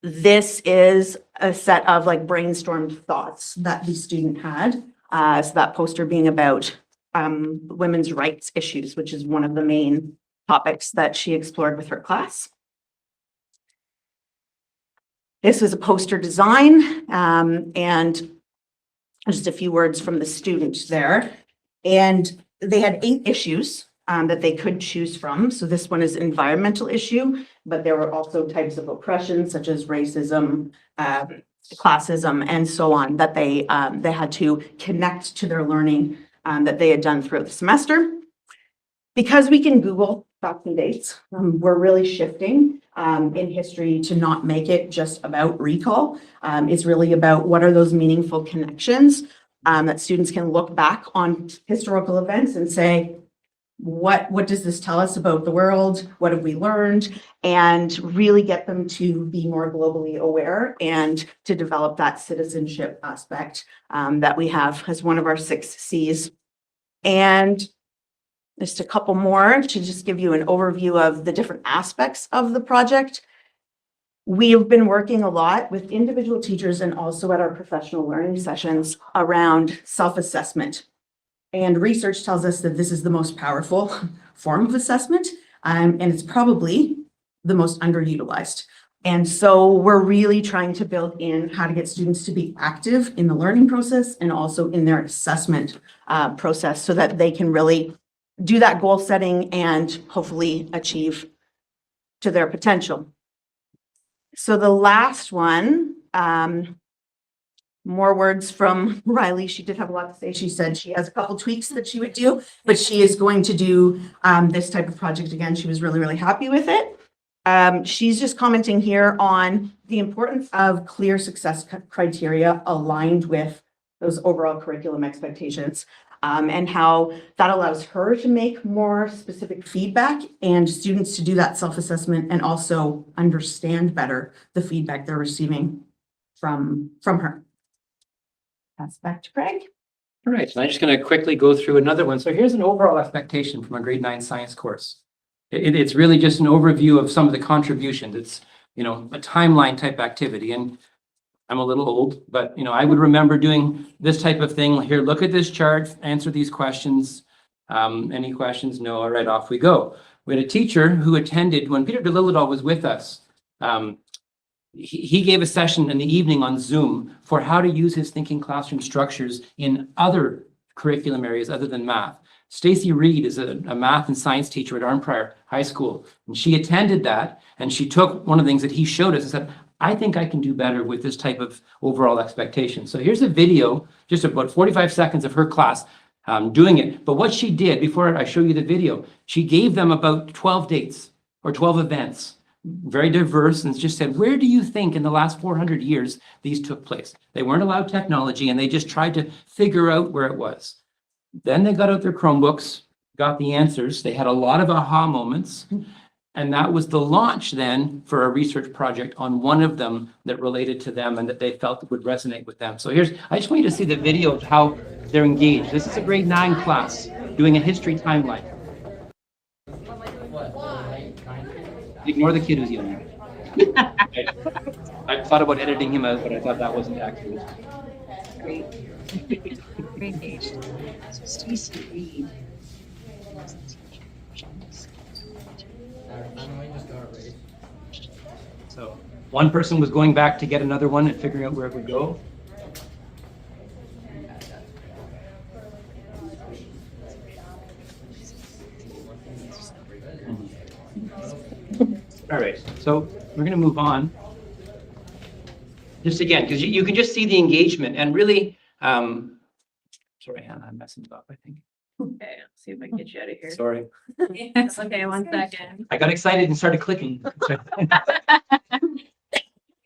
this is a set of like brainstormed thoughts that the student had. So that poster being about women's rights issues, which is one of the main topics that she explored with her class. This was a poster design, and just a few words from the student there. And they had 8 issues that they could choose from. So this one is an environmental issue, but there were also types of oppression such as racism, classism, and so on that they had to connect to their learning that they had done throughout the semester. Because we can Google facts and dates, we're really shifting in history to not make it just about recall. It's really about what are those meaningful connections that students can look back on historical events and say, what does this tell us about the world? What have we learned? And really get them to be more globally aware and to develop that citizenship aspect that we have as one of our 6 C's. And just a couple more to just give you an overview of the different aspects of the project. We have been working a lot with individual teachers and also at our professional learning sessions around self-assessment. And research tells us that this is the most powerful form of assessment, and it's probably the most underutilized. And so we're really trying to build in how to get students to be active in the learning process and also in their assessment process so that they can really do that goal setting and hopefully achieve to their potential. So the last one, more words from Riley. She did have a lot to say. She said she has a couple tweaks that she would do, but she is going to do this type of project again. She was really, really happy with it. She's just commenting here on the importance of clear success criteria aligned with those overall curriculum expectations, and how that allows her to make more specific feedback and students to do that self-assessment and also understand better the feedback they're receiving from her. Pass back to Craig. All right, so I'm just going to quickly go through another one. So here's an overall expectation from a grade 9 science course. It's really just an overview of some of the contributions. It's, a timeline type activity. And I'm a little old, but, I would remember doing this type of thing. Here, look at this chart, answer these questions. Any questions? No. All right, off we go. We had a teacher who attended when Peter DeLillidahl was with us. He gave a session in the evening on Zoom for how to use his thinking classroom structures in other curriculum areas other than math. Stacy Reed is a math and science teacher at Arnprior High School, and she attended that, and she took one of the things that he showed us and said, I think I can do better with this type of overall expectation. So here's a video, just about 45 seconds of her class doing it. But what she did, before I show you the video, she gave them about 12 dates or 12 events. Very diverse, and just said, where do you think in the last 400 years these took place? They weren't allowed technology, and they just tried to figure out where it was. Then they got out their Chromebooks, got the answers. They had a lot of aha moments, and that was the launch then for a research project on one of them that related to them and that they felt would resonate with them. So I just want you to see the video of how they're engaged. This is a grade 9 class doing a history timeline. Ignore the kid who's yelling. I thought about editing him out, but I thought that wasn't accurate. great. Very engaged. So Stacy Reed. So one person was going back to get another one and figuring out where it would go. All right, so we're going to move on. Just again, because you can just see the engagement and really, sorry, Hannah, I'm messing up, I think. Okay, let's see if I can get you out of here. Sorry. It's okay, 1 second. I got excited and started clicking. We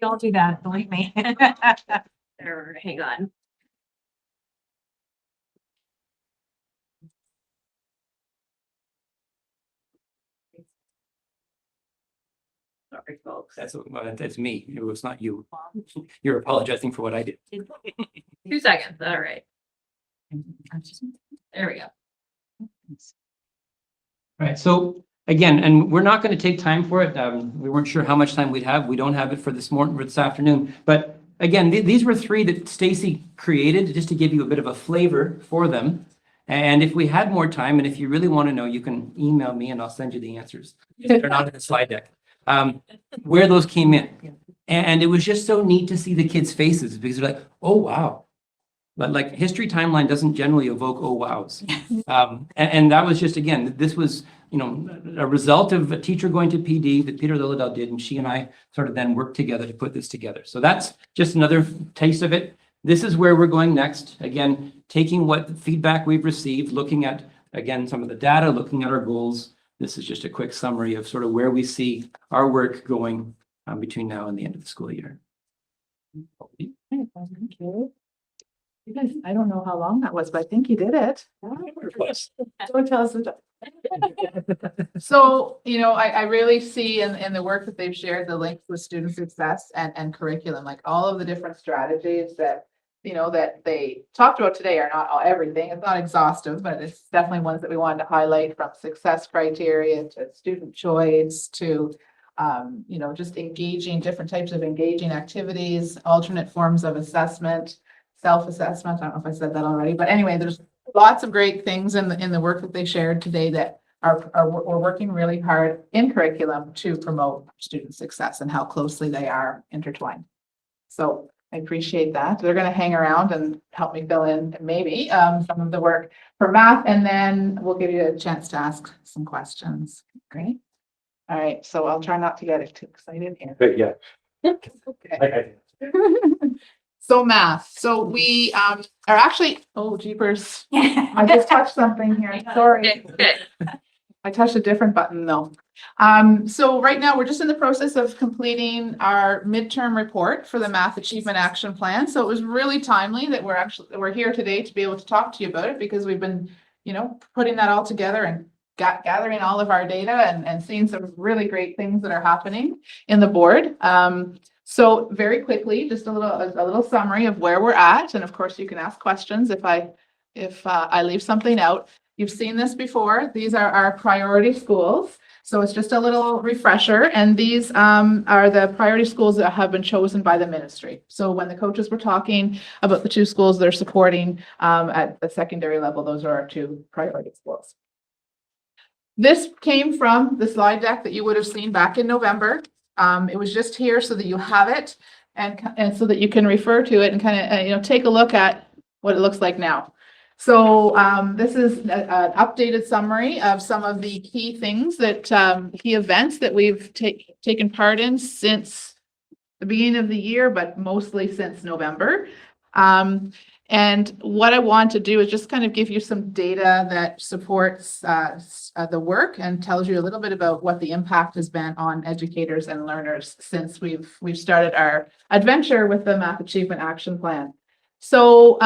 all do that, believe me. There, hang on. Sorry, folks. That's me. It was not you. You're apologizing for what I did. 2 seconds, all right. There we go. Right, so again, and we're not going to take time for it. We weren't sure how much time we'd have. We don't have it for this morning, for this afternoon. But again, these were 3 that Stacy created just to give you a bit of a flavor for them. And if we had more time, and if you really want to know, you can email me and I'll send you the answers. They're not in the slide deck. Where those came in. And it was just so neat to see the kids' faces because they're like, oh, wow. But like history timeline doesn't generally evoke oh wows. And that was just, again, this was, a result of a teacher going to PD that Peter Lilladell did, and she and I sort of then worked together to put this together. So that's just another taste of it. This is where we're going next. Again, taking what feedback we've received, looking at, again, some of the data, looking at our goals. This is just a quick summary of sort of where we see our work going between now and the end of the school year. Thank you. You guys, I don't know how long that was, but I think you did it. Don't tell us. So, I really see in the work that they've shared, the links with student success and curriculum, like all of the different strategies that, that they talked about today are not everything. It's not exhaustive, but it's definitely ones that we wanted to highlight, from success criteria to student choice to, just engaging different types of engaging activities, alternate forms of assessment, self-assessment. I don't know if I said that already, but anyway, there's lots of great things in the work that they shared today that we're working really hard in curriculum to promote student success and how closely they are intertwined. So I appreciate that. They're going to hang around and help me fill in maybe some of the work for math, and then we'll give you a chance to ask some questions. Great. All right. So I'll try not to get too excited here. But yeah. Okay. So math. So we are actually, oh jeepers. I just touched something here. Sorry. I touched a different button though. So right now we're just in the process of completing our midterm report for the Math Achievement Action Plan. So it was really timely that we're here today to be able to talk to you about it, because we've been, putting that all together and gathering all of our data and seeing some really great things that are happening in the board. So very quickly, just a little summary of where we're at, and of course you can ask questions if I leave something out. You've seen this before. These are our priority schools. So it's just a little refresher, and these are the priority schools that have been chosen by the ministry. So when the coaches were talking about the 2 schools they're supporting at the secondary level, those are our 2 priority schools. This came from the slide deck that you would have seen back in November. It was just here so that you have it and so that you can refer to it and kind of, take a look at what it looks like now. So this is an updated summary of some of the key things that key events that we've taken part in since the beginning of the year, but mostly since November. And what I want to do is just kind of give you some data that supports the work and tells you a little bit about what the impact has been on educators and learners since we've started our adventure with the Math Achievement Action Plan. So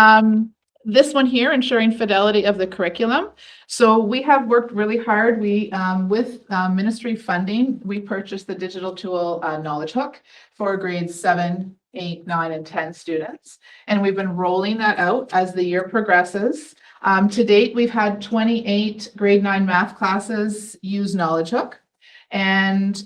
this one here, ensuring fidelity of the curriculum. So we have worked really hard. We, with ministry funding, we purchased the digital tool Knowledge Hook for grades 7, 8, 9, and 10 students. And we've been rolling that out as the year progresses. To date, we've had 28 grade 9 math classes use Knowledge Hook. And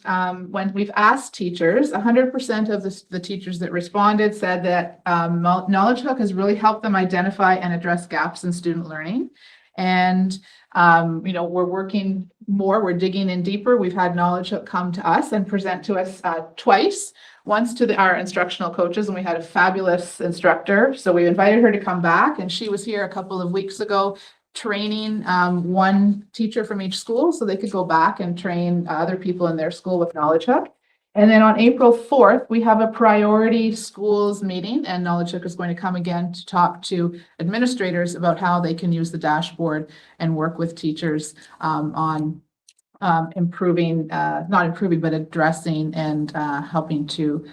when we've asked teachers, 100% of the teachers that responded said that Knowledge Hook has really helped them identify and address gaps in student learning. And we're working more, we're digging in deeper. We've had Knowledge Hook come to us and present to us twice. Once to our instructional coaches, and we had a fabulous instructor. So we invited her to come back, and she was here a couple of weeks ago training one teacher from each school so they could go back and train other people in their school with Knowledge Hook. And then on April 4th, we have a priority schools meeting, and Knowledge Hook is going to come again to talk to administrators about how they can use the dashboard and work with teachers on improving, not improving, but addressing and helping to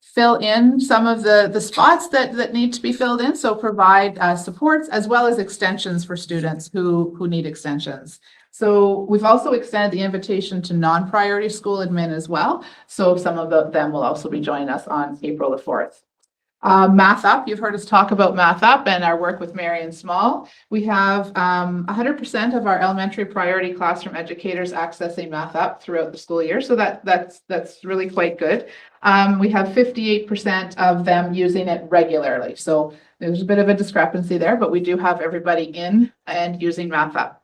fill in some of the spots that need to be filled in. So provide supports as well as extensions for students who need extensions. So we've also extended the invitation to non-priority school admin as well. So some of them will also be joining us on April the 4th. Math Up, you've heard us talk about Math Up and our work with Marion Small. We have 100% of our elementary priority classroom educators accessing Math Up throughout the school year. So that's really quite good. We have 58% of them using it regularly. So there's a bit of a discrepancy there, but we do have everybody in and using Math Up.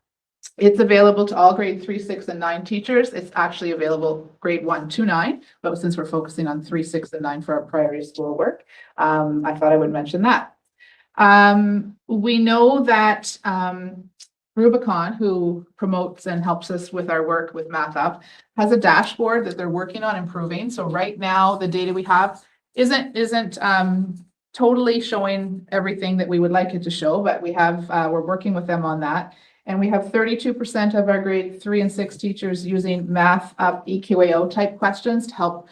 It's available to all grade 3, 6, and 9 teachers. It's actually available grade 1 to 9, but since we're focusing on 3, 6, and 9 for our priority school work, I thought I would mention that. We know that Rubicon, who promotes and helps us with our work with Math Up, has a dashboard that they're working on improving. So right now, the data we have isn't totally showing everything that we would like it to show, but we're working with them on that. And we have 32% of our grade 3 and 6 teachers using Math Up EQAO type questions to help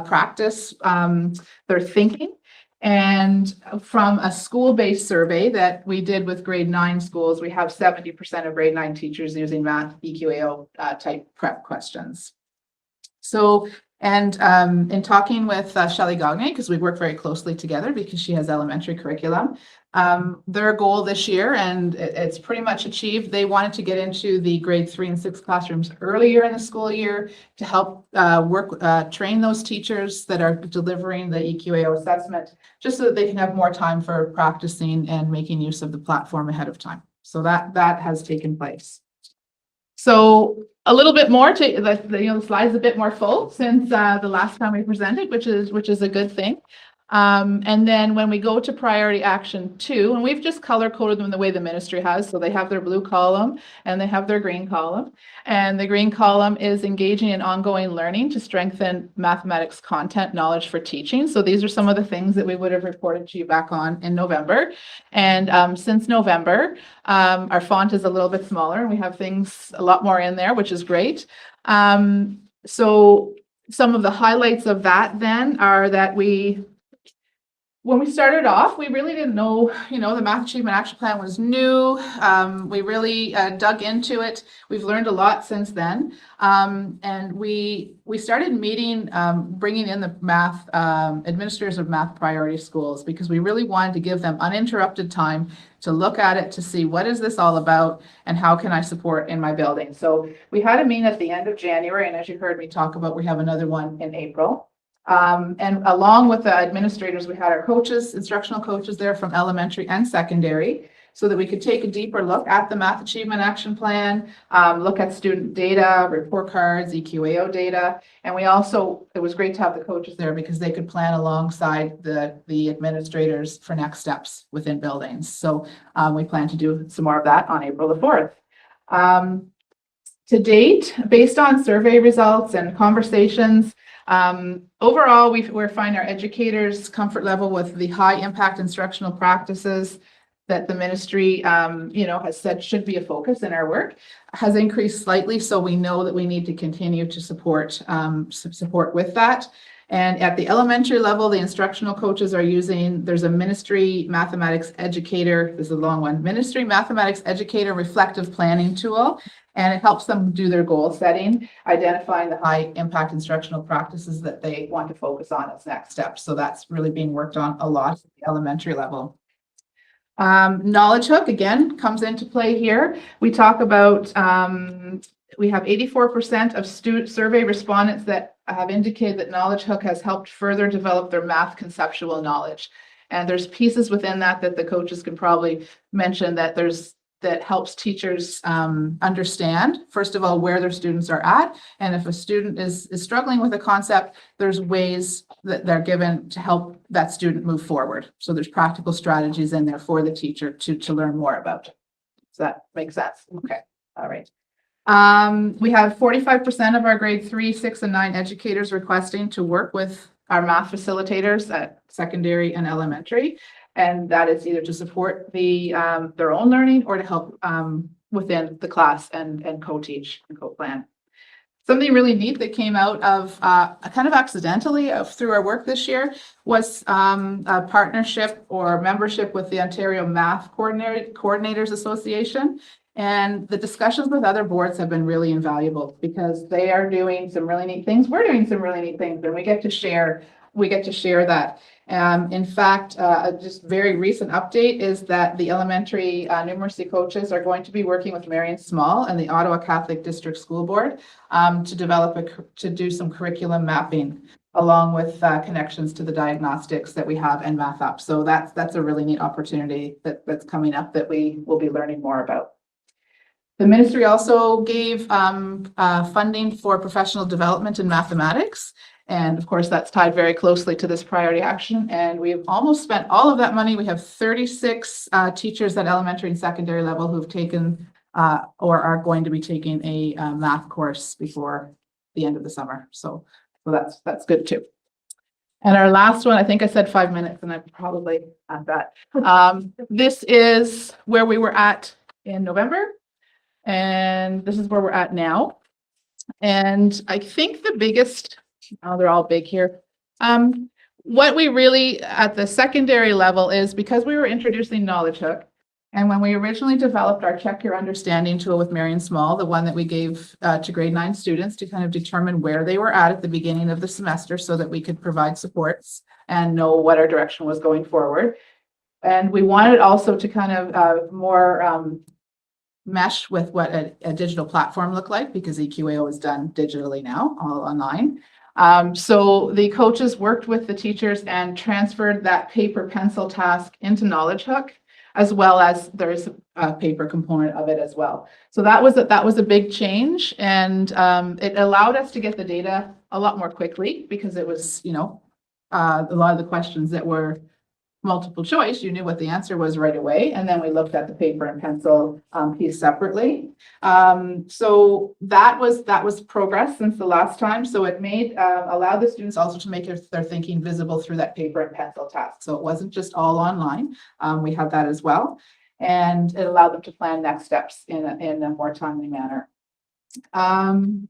practice their thinking. And from a school-based survey that we did with grade 9 schools, we have 70% of grade 9 teachers using Math EQAO type prep questions. So, and in talking with Shelley Gagne, because we work very closely together because she has elementary curriculum, their goal this year, and it's pretty much achieved, they wanted to get into the grade 3 and 6 classrooms earlier in the school year to help train those teachers that are delivering the EQAO assessment, just so that they can have more time for practicing and making use of the platform ahead of time. So that has taken place. So a little bit more to the slide's a bit more full since the last time we presented, which is a good thing. And then when we go to priority action 2, and we've just color coded them the way the ministry has, so they have their blue column and they have their green column. And the green column is engaging in ongoing learning to strengthen mathematics content knowledge for teaching. So these are some of the things that we would have reported to you back on in November. And since November, our font is a little bit smaller and we have things a lot more in there, which is great. So some of the highlights of that then are that when we started off, we really didn't know, the Math Achievement Action Plan was new. We really dug into it. We've learned a lot since then. And we started meeting, bringing in the math administrators of math priority schools, because we really wanted to give them uninterrupted time to look at it, to see what is this all about and how can I support in my building. So we had a meeting at the end of January, and as you heard me talk about, we have another one in April. And along with the administrators, we had our coaches, instructional coaches there from elementary and secondary, so that we could take a deeper look at the Math Achievement Action Plan, look at student data, report cards, EQAO data. And it was great to have the coaches there because they could plan alongside the administrators for next steps within buildings. So we plan to do some more of that on April the 4th. To date, based on survey results and conversations, overall, we're finding our educators' comfort level with the high impact instructional practices that the ministry, has said should be a focus in our work has increased slightly. So we know that we need to continue to support with that. And at the elementary level, the instructional coaches are there's a ministry mathematics educator, this is a long one, ministry mathematics educator reflective planning tool. And it helps them do their goal setting, identifying the high impact instructional practices that they want to focus on as next steps. So that's really being worked on a lot at the elementary level. Knowledge Hook, again, comes into play here. We talk about we have 84% of student survey respondents that have indicated that Knowledge Hook has helped further develop their math conceptual knowledge. And there's pieces within that the coaches can probably mention that helps teachers understand, first of all, where their students are at. And if a student is struggling with a concept, there's ways that they're given to help that student move forward. So there's practical strategies in there for the teacher to learn more about. Does that make sense? Okay, all right. We have 45% of our grade 3, 6, and 9 educators requesting to work with our math facilitators at secondary and elementary. And that is either to support their own learning or to help within the class and co-teach and co-plan. Something really neat that came out of kind of accidentally through our work this year was a partnership or membership with the Ontario Math Coordinators Association. And the discussions with other boards have been really invaluable because they are doing some really neat things. We're doing some really neat things, and we get to share that. In fact, just very recent update is that the elementary numeracy coaches are going to be working with Marion Small and the Ottawa Catholic District School Board to do some curriculum mapping along with connections to the diagnostics that we have and Math Up. So that's a really neat opportunity that's coming up that we will be learning more about. The ministry also gave funding for professional development in mathematics. And of course, that's tied very closely to this priority action. And we've almost spent all of that money. We have 36 teachers at elementary and secondary level who've taken or are going to be taking a math course before the end of the summer. So that's good too. And our last one, I think I said 5 minutes and I'm probably at that. This is where we were at in November. And this is where we're at now. And I think the biggest, they're all big here. What we really at the secondary level is because we were introducing Knowledge Hook. And when we originally developed our Check Your Understanding tool with Marion Small, the one that we gave to grade 9 students to kind of determine where they were at the beginning of the semester so that we could provide supports and know what our direction was going forward. And we wanted also to kind of more mesh with what a digital platform looked like because EQAO is done digitally now, all online. So the coaches worked with the teachers and transferred that paper pencil task into Knowledge Hook, as well as there's a paper component of it as well. So that was a big change, and it allowed us to get the data a lot more quickly because it was, a lot of the questions that were multiple choice, you knew what the answer was right away. And then we looked at the paper and pencil piece separately. So that was progress since the last time. So it allowed the students also to make their thinking visible through that paper and pencil task. So it wasn't just all online. We had that as well. And it allowed them to plan next steps in a more timely manner. And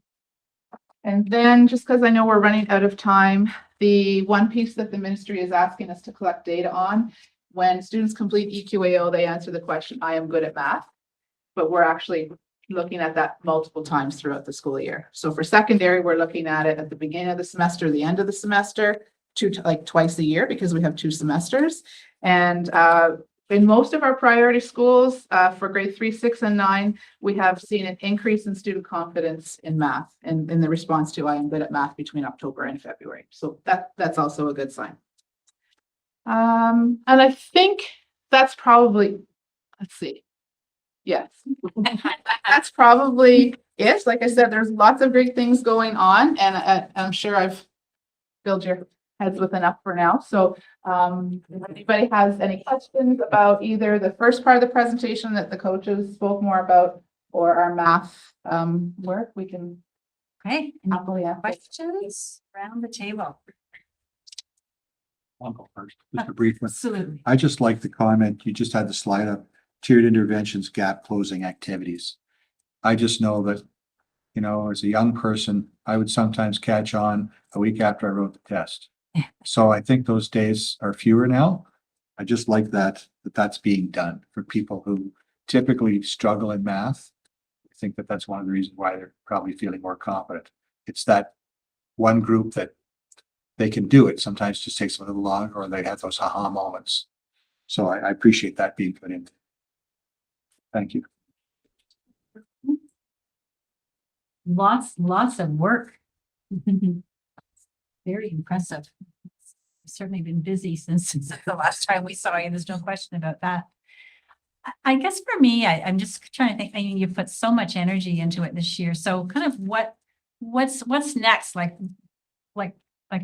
then just because I know we're running out of time, the one piece that the ministry is asking us to collect data on, when students complete EQAO, they answer the question, I am good at math, but we're actually looking at that multiple times throughout the school year. So for secondary, we're looking at it at the beginning of the semester, the end of the semester, twice a year because we have 2 semesters. And in most of our priority schools for grade 3, 6, and 9, we have seen an increase in student confidence in math and in the response to I am good at math between October and February. So that's also a good sign. And I think that's probably, let's see. Yes, that's probably it. Like I said, there's lots of great things going on, and I'm sure I've filled your heads with enough for now. So if anybody has any questions about either the first part of the presentation that the coaches spoke more about or our math work, we can happily answer. Questions around the table? I'll go first. Just a brief one. Absolutely. I just like the comment, you just had the slide up, tiered interventions, gap closing activities. I just know that, as a young person, I would sometimes catch on a week after I wrote the test. So I think those days are fewer now. I just like that's being done for people who typically struggle in math. I think that's one of the reasons why they're probably feeling more confident. It's that one group that they can do it. Sometimes it just takes a little longer or they have those aha moments. So I appreciate that being put in. Thank you. lots of work. Very impressive. Certainly been busy since the last time we saw you. There's no question about that. I guess for me, I'm just trying to think, I mean, you put so much energy into it this year. So kind of what's next? Like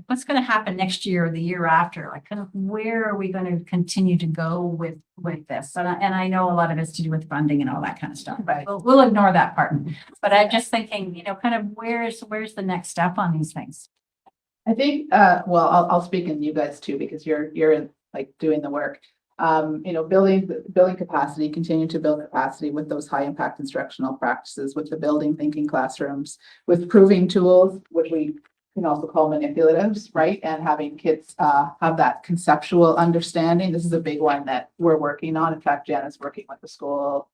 what's going to happen next year or the year after? Like kind of where are we going to continue to go with this? And I know a lot of it's to do with funding and all that kind of stuff, but we'll ignore that part. But I'm just thinking, you know, kind of where's the next step on these things? I think, well, I'll speak in you guys too, because you're in like doing the work. You know, building capacity, continue to build capacity with those high impact instructional practices, with the building thinking classrooms, with proving tools, which we can also call manipulatives, right? And having kids have that conceptual understanding. This is a big one that we're working on. In fact, Jen is working with the school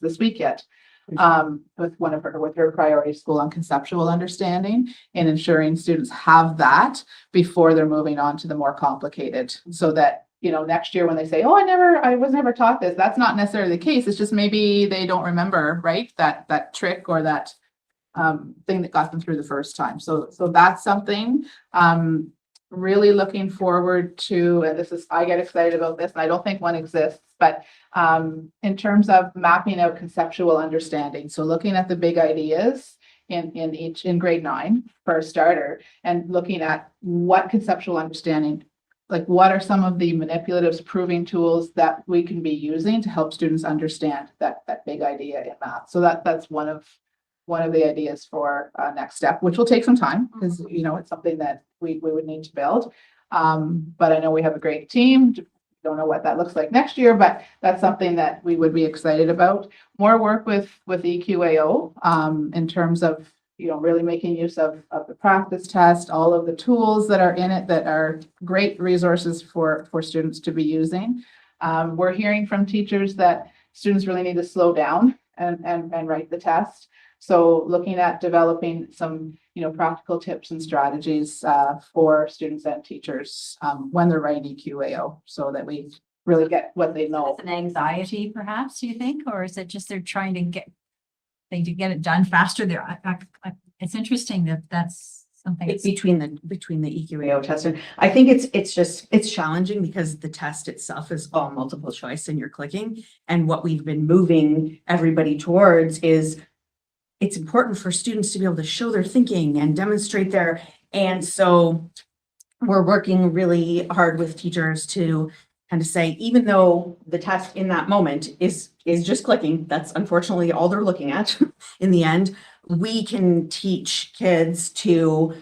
this week yet. With her priority school on conceptual understanding and ensuring students have that before they're moving on to the more complicated, so that, you know, next year when they say, oh, I was never taught this, that's not necessarily the case. It's just maybe they don't remember, right? That trick or that thing that got them through the first time. So that's something really looking forward to, and I get excited about this, and I don't think one exists, but in terms of mapping out conceptual understanding. So looking at the big ideas in grade 9 for a starter, and looking at what conceptual understanding, like what are some of the manipulatives, proving tools that we can be using to help students understand that big idea in math. So that's one of the ideas for next step, which will take some time because, you know, it's something that we would need to build. But I know we have a great team. Don't know what that looks like next year, but that's something that we would be excited about. More work with EQAO in terms of, you know, really making use of the practice test, all of the tools that are in it that are great resources for students to be using. We're hearing from teachers that students really need to slow down and write the test. So looking at developing some, you know, practical tips and strategies for students and teachers when they're writing EQAO, so that we really get what they know. An anxiety, perhaps, do you think, or is it just they're trying to get it done faster? It's interesting that's something between the EQAO test. And I think it's challenging because the test itself is all multiple choice and you're clicking. And what we've been moving everybody towards is it's important for students to be able to show their thinking and demonstrate and so we're working really hard with teachers to kind of say, even though the test in that moment is just clicking, that's unfortunately all they're looking at in the end, we can teach kids to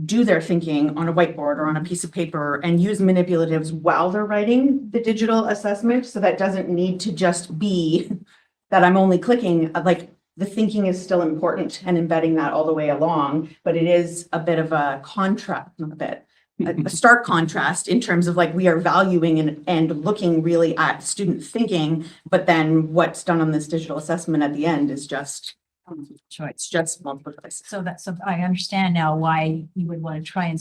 do their thinking on a whiteboard or on a piece of paper and use manipulatives while they're writing the digital assessment. So that doesn't need to just be that I'm only clicking, like the thinking is still important and embedding that all the way along, but it is a bit of a contrast, a stark contrast in terms of like we are valuing and looking really at student thinking, but then what's done on this digital assessment at the end is just choice, just multiple choice. So I understand now why you would want to try and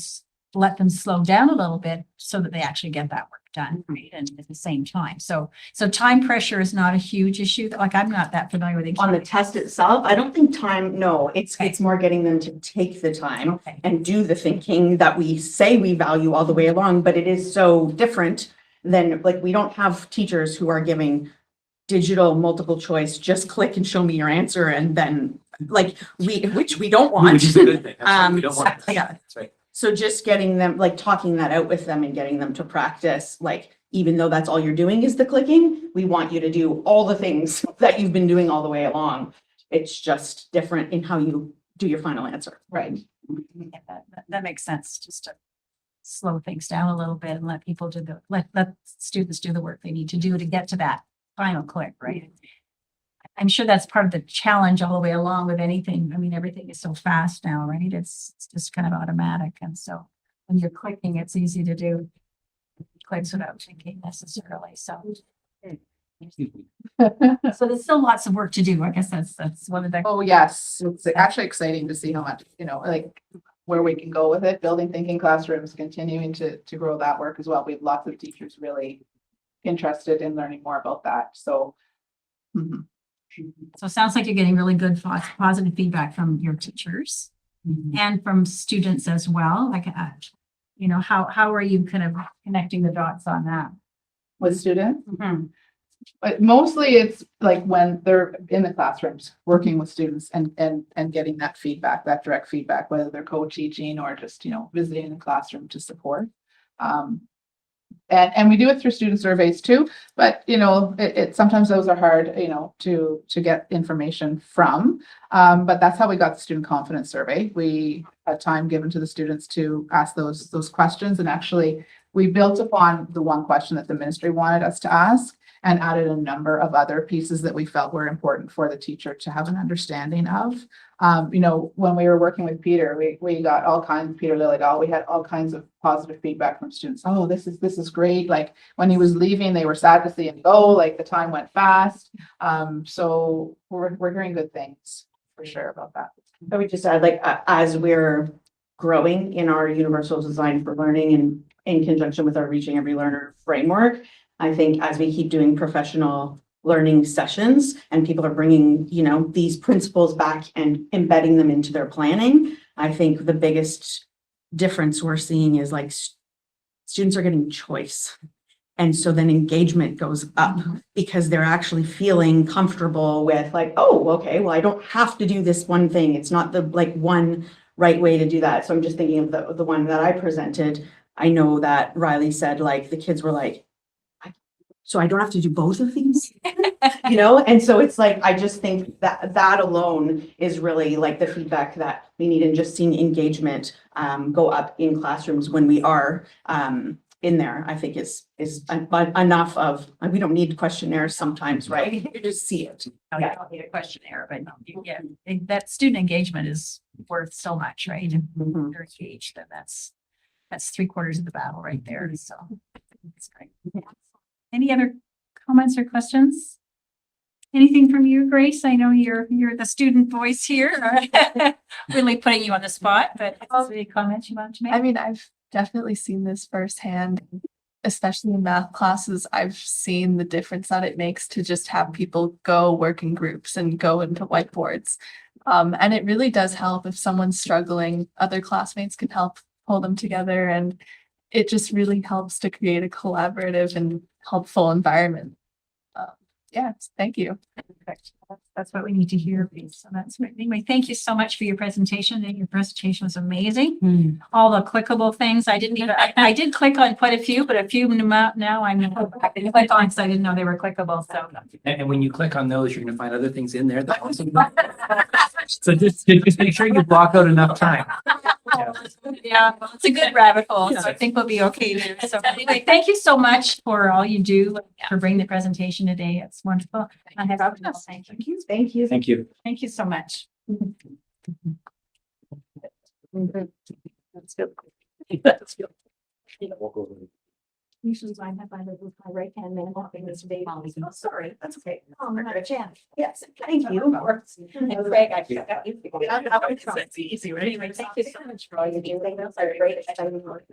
let them slow down a little bit so that they actually get that work done, right? And at the same time. So time pressure is not a huge issue. Like I'm not that familiar with it. On the test itself, I don't think time, no, it's more getting them to take the time and do the thinking that we say we value all the way along, but it is so different than, like, we don't have teachers who are giving digital multiple choice, just click and show me your answer. And then which we don't want. Which is a good thing. That's what we don't want. Yeah. That's right. So just getting them, like talking that out with them and getting them to practice, like, even though that's all you're doing is the clicking, we want you to do all the things that you've been doing all the way along. It's just different in how you do your final answer. Right. Yeah, that makes sense, just to slow things down a little bit and let people let students do the work they need to do to get to that final click, right? I'm sure that's part of the challenge all the way along with anything. I mean, everything is so fast now, right? It's just kind of automatic. And so when you're clicking, it's easy to do clicks without thinking necessarily. So, so there's still lots of work to do. I guess that's one of the. Oh, yes. It's actually exciting to see how much, you know, like where we can go with it. Building thinking classrooms, continuing to grow that work as well. We have lots of teachers really interested in learning more about that. So So it sounds like you're getting really good positive feedback from your teachers and from students as well. Like, you know, how are you kind of connecting the dots on that? With students. But mostly it's like when they're in the classrooms, working with students and getting that feedback, that direct feedback, whether they're co-teaching or just, you know, visiting the classroom to support. And we do it through student surveys too, but you know, it sometimes those are hard, you know, to get information from. But that's how we got the student confidence survey. We had time given to the students to ask those questions, and actually we built upon the one question that the ministry wanted us to ask and added a number of other pieces that we felt were important for the teacher to have an understanding of. You know, when we were working with Peter, we got all kinds, Peter Lillidahl, we had all kinds of positive feedback from students. Oh, this is great. Like when he was leaving, they were sad to see him go, like the time went fast. So we're hearing good things for sure about that. I would just add, like, as we're growing in our universal design for learning and in conjunction with our Reaching Every Learner framework, I think as we keep doing professional learning sessions and people are bringing, you know, these principles back and embedding them into their planning, I think the biggest difference we're seeing is like students are getting choice. And so then engagement goes up because they're actually feeling comfortable with like, oh, okay, well, I don't have to do this one thing. It's not the like one right way to do that. So I'm just thinking of the one that I presented. I know that Riley said, like, the kids were like, so I don't have to do both of these, you know? And so it's like, I just think that alone is really like the feedback that we need, and just seeing engagement go up in classrooms when we are in there, I think is enough of, we don't need questionnaires sometimes, right? You just see it. No, you don't need a questionnaire, but yeah, that student engagement is worth so much, right? If they're engaged, then that's 3/4 of the battle right there. So it's great. Any other comments or questions? Anything from you, Grace? I know you're the student voice here. Really putting you on the spot, but any comments you want to make? I mean, I've definitely seen this firsthand, especially in math classes. I've seen the difference that it makes to just have people go work in groups and go into whiteboards. And it really does help if someone's struggling, other classmates can help pull them together, and it just really helps to create a collaborative and helpful environment. Yeah, thank you. Perfect. That's what we need to hear. So that's right. Anyway, thank you so much for your presentation. Your presentation was amazing. All the clickable things. I did click on quite a few, but a few now I'm going to click on because I didn't know they were clickable. So And when you click on those, you're gonna find other things in there that also. So just make sure you block out enough time. yeah, well, it's a good rabbit hole. So I think we'll be okay there. So anyway, thank you so much for all you do, for bringing the presentation today. It's wonderful. I have thank you. Thank you. Thank you. Thank you so much. That's good. That's good. Usually I have my right hand man walking this baby. Oh, sorry, that's okay. Oh, my God, Jan. Yes, thank you. And Craig, I forgot you. It's easy, right? Anyway, thank you so much for all you do. Those are great. Exciting work.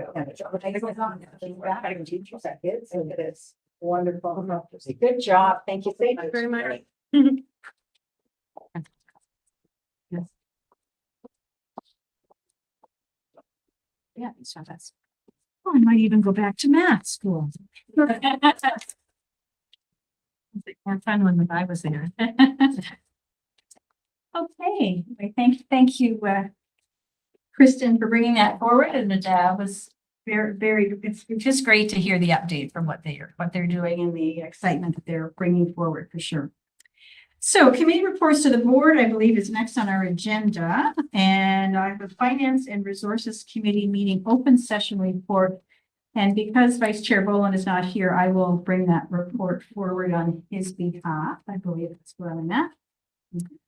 Kids, and it is wonderful. Good job. Thank you very much. Yeah, so that's. Oh, I might even go back to math school. More fun when I was there. Okay, thank you, Kristen, for bringing that forward, and it was it's just great to hear the update from what they're doing and the excitement that they're bringing forward for sure. So committee reports to the board, I believe, is next on our agenda. And I have a Finance and Resources Committee meeting open session report. And because Vice Chair Boland is not here, I will bring that report forward on his behalf. I believe that's where I'm at.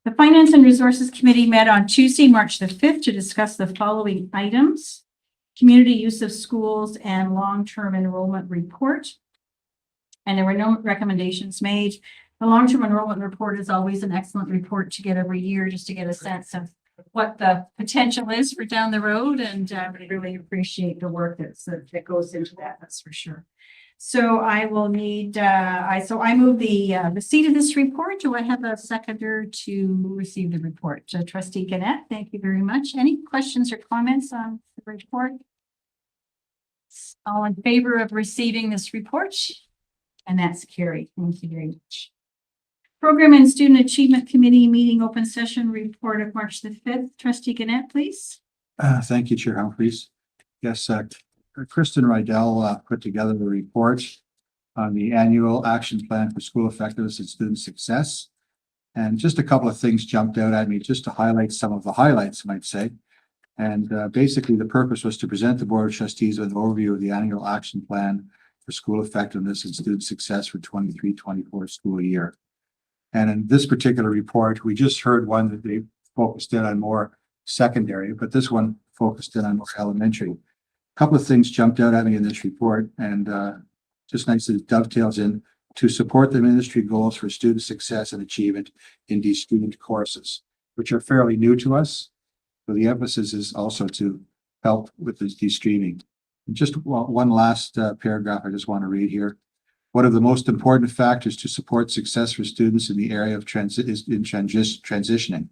The Finance and Resources Committee met on Tuesday, March the 5th to discuss the following items: community use of schools and long-term enrollment report. And there were no recommendations made. The long-term enrollment report is always an excellent report to get every year, just to get a sense of what the potential is for down the road. And we really appreciate the work that goes into that, that's for sure. So I will need, I move the receipt of this report. Do I have a seconder to receive the report? Trustee Gannett, thank you very much. Any questions or comments on the report? All in favor of receiving this report? And that's carried. Thank you very much. Program and Student Achievement Committee meeting open session report of March the 5th. Trustee Gannett, please. Thank you, Chair Humphreys. Yes, Kristen Rydell put together the report on the annual action plan for school effectiveness and student success. And just a couple of things jumped out at me just to highlight some of the highlights, I might say. And basically, the purpose was to present the Board of Trustees with an overview of the annual action plan for school effectiveness and student success for 23-24 school year. And in this particular report, we just heard one that they focused in on more secondary, but this one focused in on more elementary. A couple of things jumped out at me in this report, and just nice that it dovetails in to support the ministry goals for student success and achievement in these student courses, which are fairly new to us. So the emphasis is also to help with the de-streaming. Just one last paragraph I just want to read here. One of the most important factors to support success for students in the area of transitioning.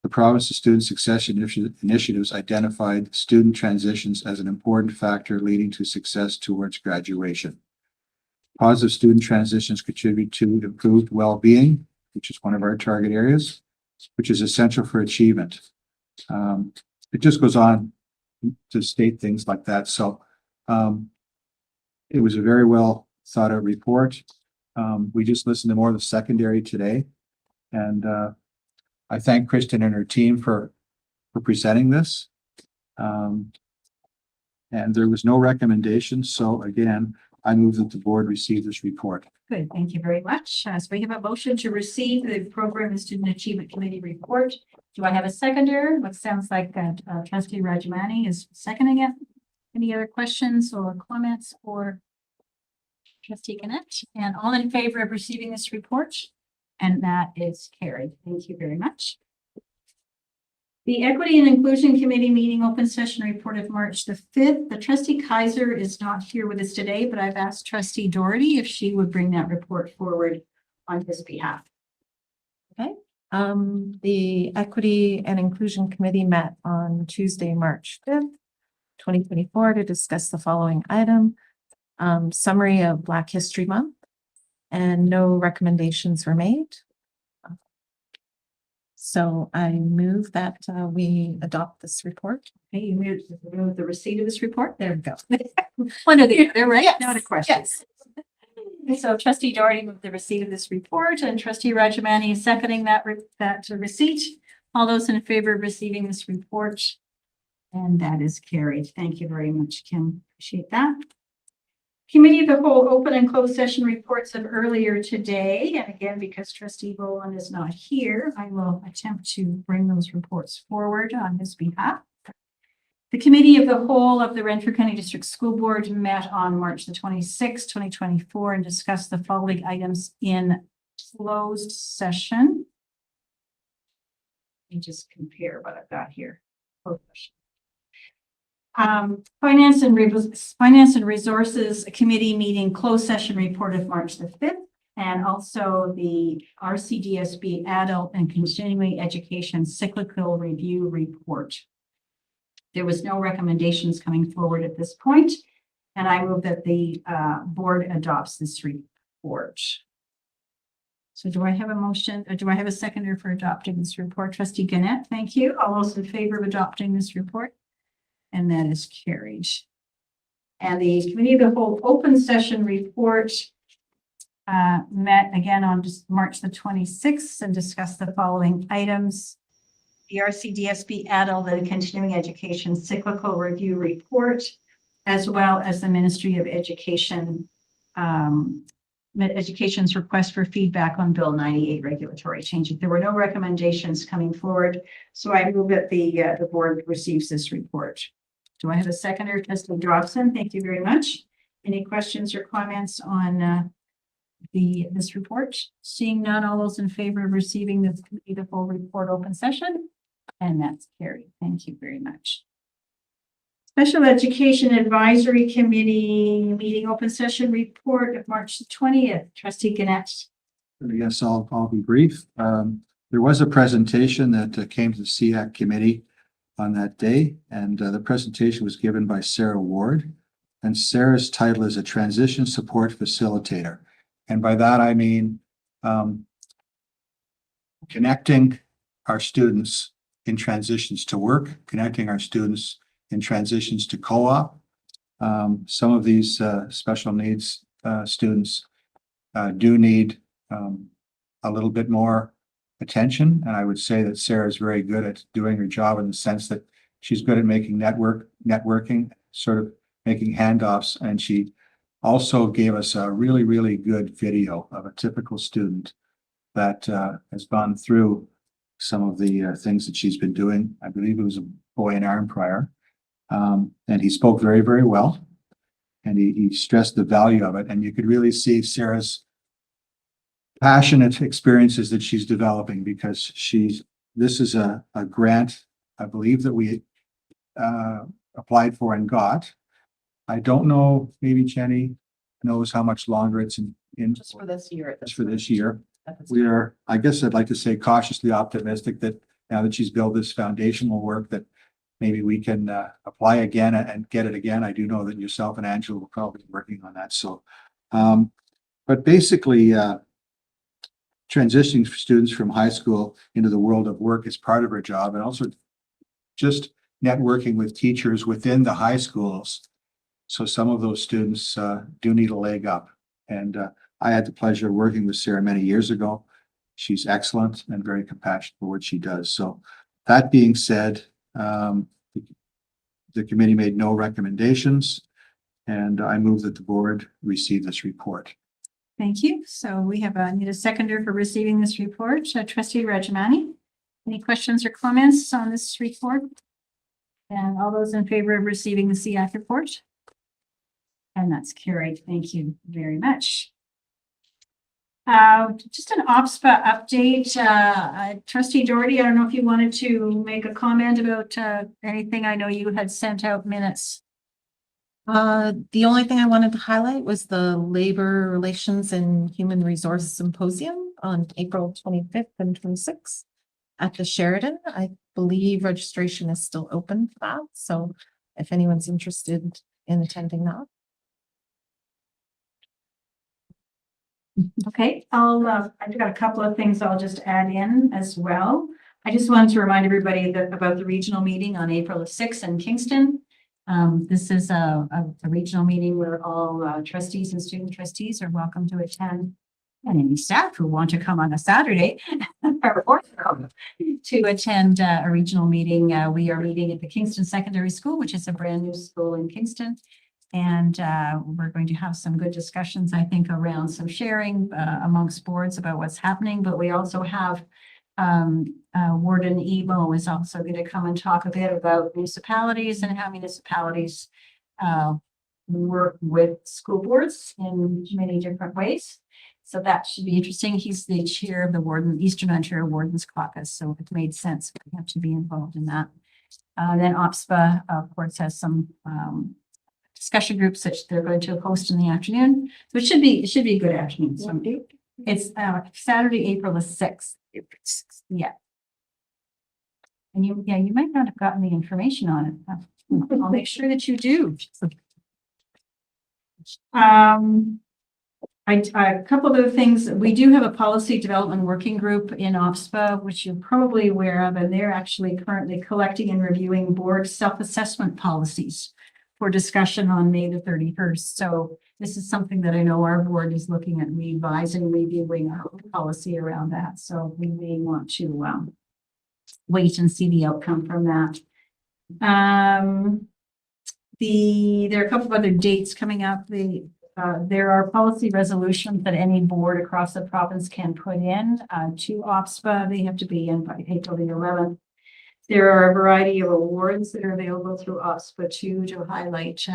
The province's student success initiatives identified student transitions as an important factor leading to success towards graduation. Positive student transitions contribute to improved well-being, which is one of our target areas, which is essential for achievement. It just goes on to state things like that. So it was a very well thought out report. We just listened to more of the secondary today, and I thank Kristen and her team for presenting this. And there was no recommendation. So again, I move that the board receive this report. Good, thank you very much. So we have a motion to receive the Program and Student Achievement Committee report. Do I have a seconder? What sounds like Trustee Rajamani is seconding it. Any other questions or comments for Trustee Gannett? And all in favor of receiving this report? And that is carried. Thank you very much. The Equity and Inclusion Committee meeting open session report of March the 5th. The Trustee Kaiser is not here with us today, but I've asked Trustee Doherty if she would bring that report forward on his behalf. Okay. The Equity and Inclusion Committee met on Tuesday, March 5th, 2024 to discuss the following item. Summary of Black History Month, and no recommendations were made. So I move that we adopt this report. Okay, you move the receipt of this report. There we go. One or the other, right? Yes, Not a question. yes. So Trustee Doherty moved the receipt of this report, and Trustee Rajamani is seconding that receipt. All those in favor of receiving this report, and that is carried. Thank you very much, Kim. Appreciate that. Committee of the Whole open and closed session reports of earlier today. And again, because Trustee Boland is not here, I will attempt to bring those reports forward on his behalf. The Committee of the Whole of the Renfrew County District School Board met on March the 26th, 2024, and discussed the following items in closed session. Let me just compare what I've got here. Closed session. Finance and Resources Committee meeting closed session report of March the 5th, and also the RCDSB Adult and Continuing Education Cyclical Review Report. There was no recommendations coming forward at this point, and I move that the board adopts this report. So do I have a motion, or do I have a seconder for adopting this report? Trustee Gannett, thank you. All those in favor of adopting this report? And that is carried. And the Committee of the Whole open session report met again on March the 26th and discussed the following items. The RCDSB Adult and Continuing Education Cyclical Review Report, as well as the Ministry of Education's request for feedback on Bill 98 regulatory changes. There were no recommendations coming forward, so I move that the board receives this report. Do I have a seconder? Trustee Dropson, thank you very much. Any questions or comments on this report? Seeing none, all those in favor of receiving this Committee of the Whole report open session? And that's carried. Thank you very much. Special Education Advisory Committee meeting open session report of March 20th. Trustee Gannett. Yes, I'll be brief. There was a presentation that came to the SEAC committee on that day, and the presentation was given by Sarah Ward. And Sarah's title is a Transition Support Facilitator. And by that, I mean connecting our students in transitions to work, connecting our students in transitions to co-op. Some of these special needs students do need a little bit more attention. And I would say that Sarah is very good at doing her job in the sense that she's good at making networking, sort of making handoffs. And she also gave us a really, really good video of a typical student that has gone through some of the things that she's been doing. I believe it was a boy in Aaron prior. And he spoke very, very well. And he stressed the value of it. And you could really see Sarah's passionate experiences that she's developing, because this is a grant, I believe, that we applied for and got. I don't know, maybe Jenny knows how much longer it's in. Just for this year. Just for this year. We are, I guess I'd like to say, cautiously optimistic that now that she's built this foundational work, that maybe we can apply again and get it again. I do know that yourself and Angela will probably be working on that. So, but basically, transitioning students from high school into the world of work is part of her job, and also just networking with teachers within the high schools. So some of those students do need a leg up. And I had the pleasure of working with Sarah many years ago. She's excellent and very compassionate for what she does. So that being said, the committee made no recommendations, and I move that the board receive this report. Thank you. So we have need a seconder for receiving this report. Trustee Regimani. Any questions or comments on this report? And all those in favor of receiving the SEAC report? And that's carried. Thank you very much. Just an OPSPA update. Trustee Doherty, I don't know if you wanted to make a comment about anything. I know you had sent out minutes. The only thing I wanted to highlight was the Labor Relations and Human Resource Symposium on April 25th and 26th at the Sheridan. I believe registration is still open for that. So if anyone's interested in attending that. Okay, I've got a couple of things I'll just add in as well. I just wanted to remind everybody about the regional meeting on April the 6th in Kingston. This is a regional meeting where all trustees and student trustees are welcome to attend. And any staff who want to come on a Saturday are welcome to attend a regional meeting. We are meeting at the Kingston Secondary School, which is a brand new school in Kingston. And we're going to have some good discussions, I think, around some sharing amongst boards about what's happening. But we also have Warden Ebo is also going to come and talk a bit about municipalities and how municipalities work with school boards in many different ways. So that should be interesting. He's the chair of the Eastern Ontario Wardens Caucus, so it made sense we have to be involved in that. Then OPSPA, of course, has some discussion groups that they're going to host in the afternoon. So it should be a good afternoon. So it's Saturday, April the 6th. Yeah. And you might not have gotten the information on it. I'll make sure that you do. A couple of other things. We do have a policy development working group in OPSPA, which you're probably aware of, and they're actually currently collecting and reviewing board self-assessment policies for discussion on May the 31st. So this is something that I know our board is looking at reviewing our policy around that. So we may want to wait and see the outcome from that. There are a couple of other dates coming up. There are policy resolutions that any board across the province can put in to OPSPA. They have to be in by April the 11th. There are a variety of awards that are available through OPSPA too to highlight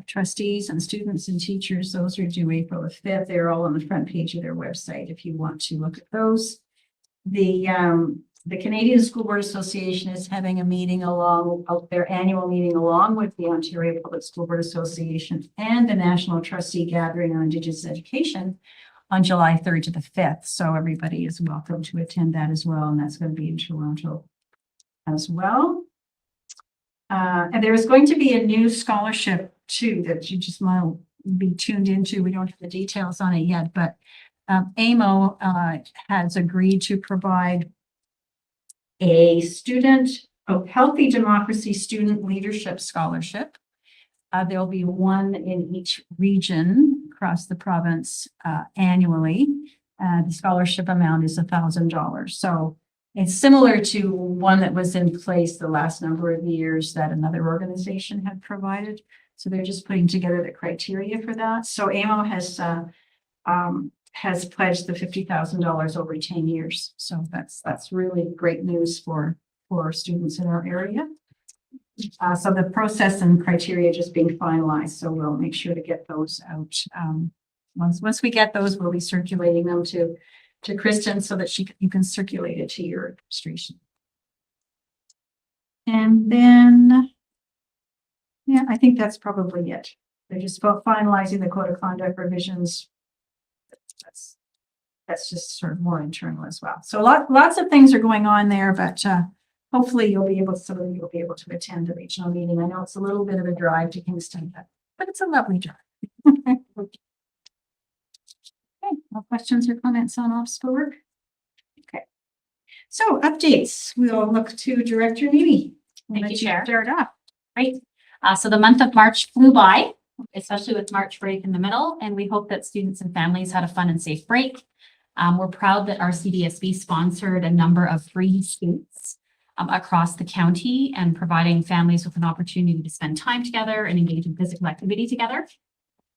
trustees and students and teachers. Those are due April the 5th. They're all on the front page of their website if you want to look at those. The Canadian School Board Association is having a meeting their annual meeting along with the Ontario Public School Board Association and the National Trustee Gathering on Indigenous Education on July 3rd to the 5th. So everybody is welcome to attend that as well. And that's going to be in Toronto as well. And there is going to be a new scholarship too that you just might be tuned into. We don't have the details on it yet, but AMO has agreed to provide a Healthy Democracy Student Leadership Scholarship. There'll be one in each region across the province annually. The scholarship amount is $1,000. So it's similar to one that was in place the last number of years that another organization had provided. So they're just putting together the criteria for that. So AMO has pledged the $50,000 over 10 years. So that's really great news for students in our area. So the process and criteria just being finalized. So we'll make sure to get those out. Once we get those, we'll be circulating them to Kristen so that you can circulate it to your administration. And then, yeah, I think that's probably it. They're just finalizing the code of conduct revisions. That's just sort of more internal as well. So lots of things are going on there, but hopefully some of you will be able to attend the regional meeting. I know it's a little bit of a drive to Kingston, but it's a lovely drive. Okay, no questions or comments on OPSPO work? Okay. So updates, we'll look to Director Mimi. Thank you, Chair. Start off. Right. So the month of March flew by, especially with March break in the middle, and we hope that students and families had a fun and safe break. We're proud that our CDSB sponsored a number of free scoots across the county and providing families with an opportunity to spend time together and engage in physical activity together.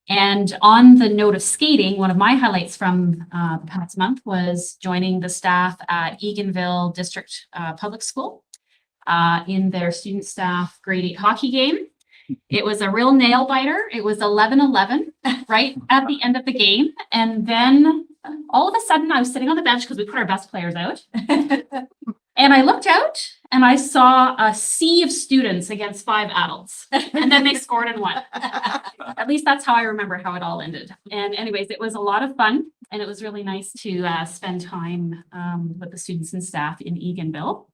And on the note of skating, one of my highlights from the past month was joining the staff at Eganville District Public School in their student staff grade 8 hockey game. It was a real nail biter. It was 11-11 right at the end of the game. And then all of a sudden I was sitting on the bench because we put our best players out. And I looked out and I saw a sea of students against 5 adults. And then they scored and won. At least that's how I remember how it all ended. And anyways, it was a lot of fun. And it was really nice to spend time with the students and staff in Eganville.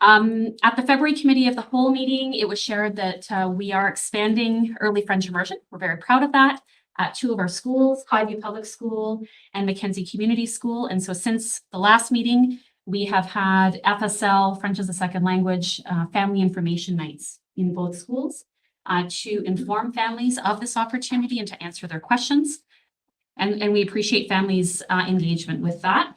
At the February Committee of the Whole meeting, it was shared that we are expanding early French immersion. We're very proud of that at 2 of our schools, Highview Public School and Mackenzie Community School. And so since the last meeting, we have had FSL, French as a Second Language, family information nights in both schools to inform families of this opportunity and to answer their questions. And we appreciate families' engagement with that.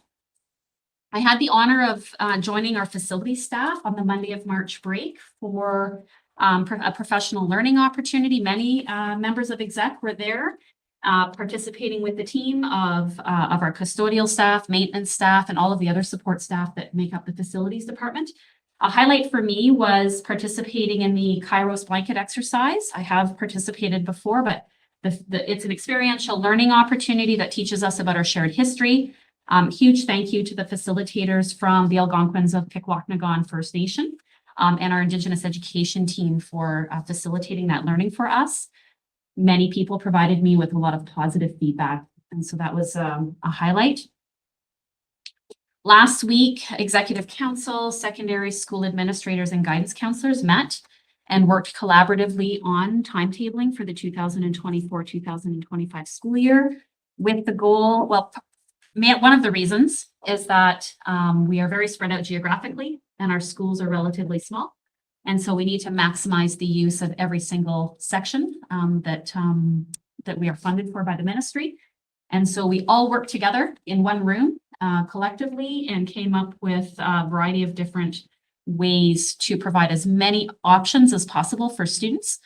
I had the honor of joining our facility staff on the Monday of March break for a professional learning opportunity. Many members of exec were there participating with the team of our custodial staff, maintenance staff, and all of the other support staff that make up the facilities department. A highlight for me was participating in the Kairos blanket exercise. I have participated before, but it's an experiential learning opportunity that teaches us about our shared history. Huge thank you to the facilitators from the Algonquins of Pikwakanagan First Nation and our Indigenous education team for facilitating that learning for us. Many people provided me with a lot of positive feedback, and so that was a highlight. Last week, Executive Council, secondary school administrators, and guidance counselors met and worked collaboratively on timetabling for the 2024-2025 school year with the goal, well, one of the reasons is that we are very spread out geographically and our schools are relatively small. And so we need to maximize the use of every single section that we are funded for by the ministry. And so we all worked together in one room collectively and came up with a variety of different ways to provide as many options as possible for students,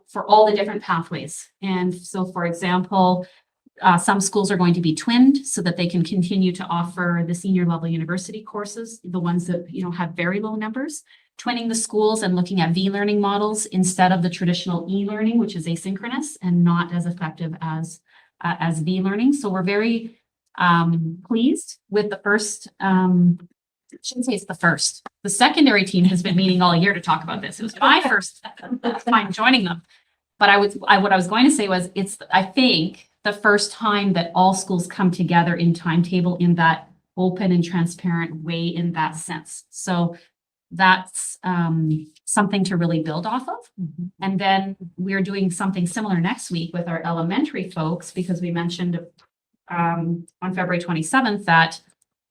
for all the different pathways. And so, for example, some schools are going to be twinned so that they can continue to offer the senior level university courses, the ones that have very low numbers. Twinning the schools and looking at V-learning models instead of the traditional e-learning, which is asynchronous and not as effective as V-learning. So we're very pleased with the first, I shouldn't say it's the first. The secondary team has been meeting all year to talk about this. It was my first time joining them. But what I was going to say was it's, I think, the first time that all schools come together in timetable in that open and transparent way in that sense. So that's something to really build off of. And then we're doing something similar next week with our elementary folks, because we mentioned on February 27th that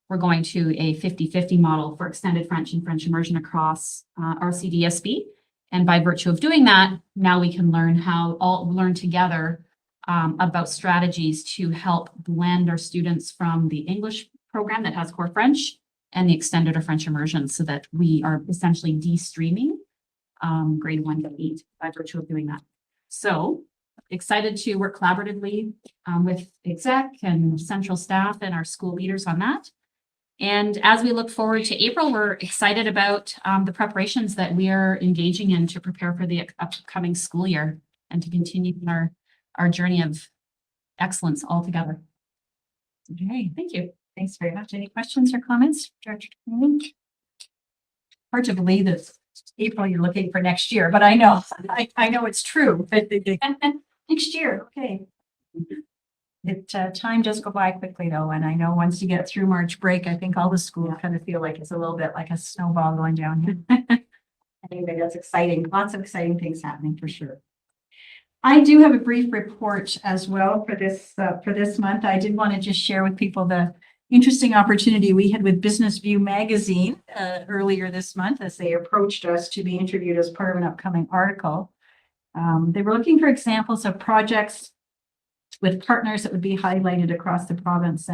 we're going to a 50-50 model for extended French and French immersion across our CDSB. And by virtue of doing that, now we can learn together about strategies to help blend our students from the English program that has core French and the extended or French immersion, so that we are essentially de-streaming grade 1 to 8 by virtue of doing that. So excited to work collaboratively with exec and central staff and our school leaders on that. And as we look forward to April, we're excited about the preparations that we are engaging in to prepare for the upcoming school year and to continue our journey of excellence all together. Okay, thank you. Thanks very much. Any questions or comments, Director? Hard to believe that April you're looking for next year, but I know it's true. Next year, okay. Time does go by quickly though, and I know once you get through March break, I think all the schools kind of feel like it's a little bit like a snowball going down. Anyway, that's exciting. Lots of exciting things happening for sure. I do have a brief report as well for this month. I did want to just share with people the interesting opportunity we had with Business View magazine earlier this month as they approached us to be interviewed as part of an upcoming article. They were looking for examples of projects with partners that would be highlighted across the province.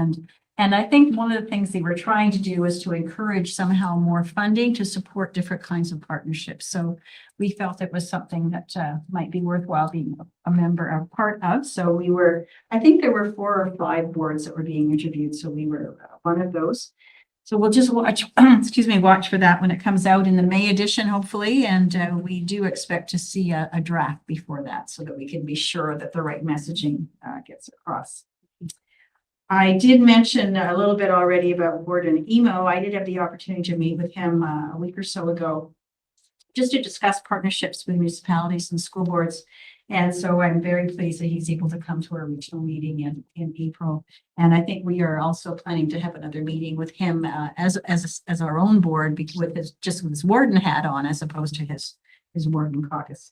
And I think one of the things they were trying to do was to encourage somehow more funding to support different kinds of partnerships. So we felt it was something that might be worthwhile being a member or part of. So I think there were 4 or 5 boards that were being interviewed. So we were one of those. So we'll just watch, watch for that when it comes out in the May edition, hopefully. And we do expect to see a draft before that so that we can be sure that the right messaging gets across. I did mention a little bit already about Warden Emo. I did have the opportunity to meet with him a week or so ago just to discuss partnerships with municipalities and school boards. And so I'm very pleased that he's able to come to our regional meeting in April. And I think we are also planning to have another meeting with him as our own board with his warden hat on, as opposed to his warden caucus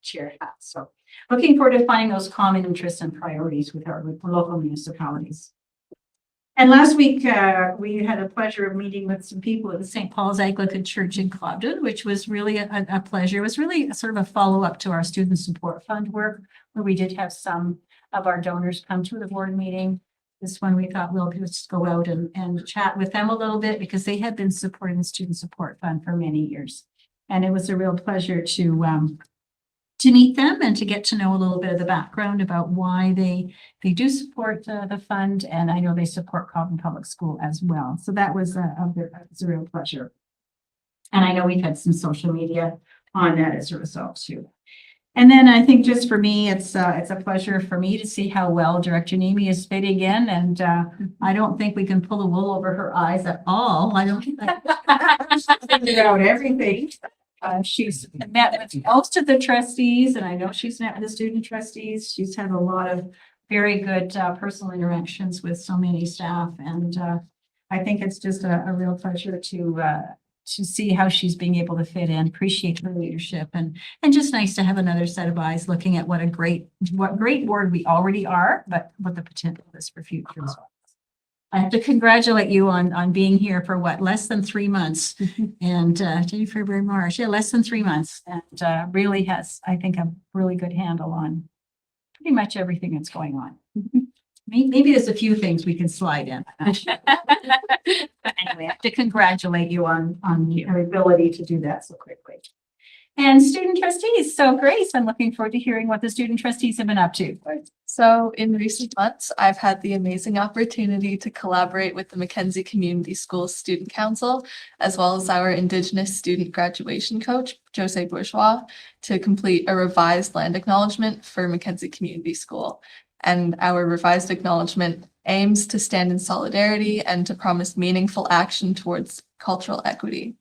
chair hat. So looking forward to finding those common interests and priorities with our local municipalities. And last week, we had a pleasure of meeting with some people at the St. Paul's Anglican Church in Clobden, which was really a pleasure. It was really sort of a follow-up to our Student Support Fund work, where we did have some of our donors come to the board meeting. This one, we thought we'll just go out and chat with them a little bit, because they had been supporting the Student Support Fund for many years. And it was a real pleasure to meet them and to get to know a little bit of the background about why they do support the fund. And I know they support Cobham Public School as well. So that was a real pleasure. And I know we've had some social media on that as a result too. And then I think just for me, it's a pleasure for me to see how well Director Nemi is fitting in. And I don't think we can pull the wool over her eyes at all. I don't think she's figured out everything. She's met with most of the trustees, and I know she's met with the student trustees. She's had a lot of very good personal interactions with so many staff, and I think it's just a real pleasure to see how she's being able to fit in. Appreciate her leadership, and just nice to have another set of eyes looking at what great board we already are, but what the potential is for future as well. I have to congratulate you on being here for less than 3 months, and January, February, March, less than 3 months, and really has, I think, a really good handle on pretty much everything that's going on. Maybe there's a few things we can slide in. But anyway, I have to congratulate you on your ability to do that so quickly. And student trustees. So Grace, I'm looking forward to hearing what the student trustees have been up to. So in recent months, I've had the amazing opportunity to collaborate with the Mackenzie Community Schools Student Council, as well as our Indigenous student graduation coach, Jose Bourgeois, to complete a revised land acknowledgement for Mackenzie Community School. and our revised acknowledgement aims to stand in solidarity and to promise meaningful action towards cultural equity.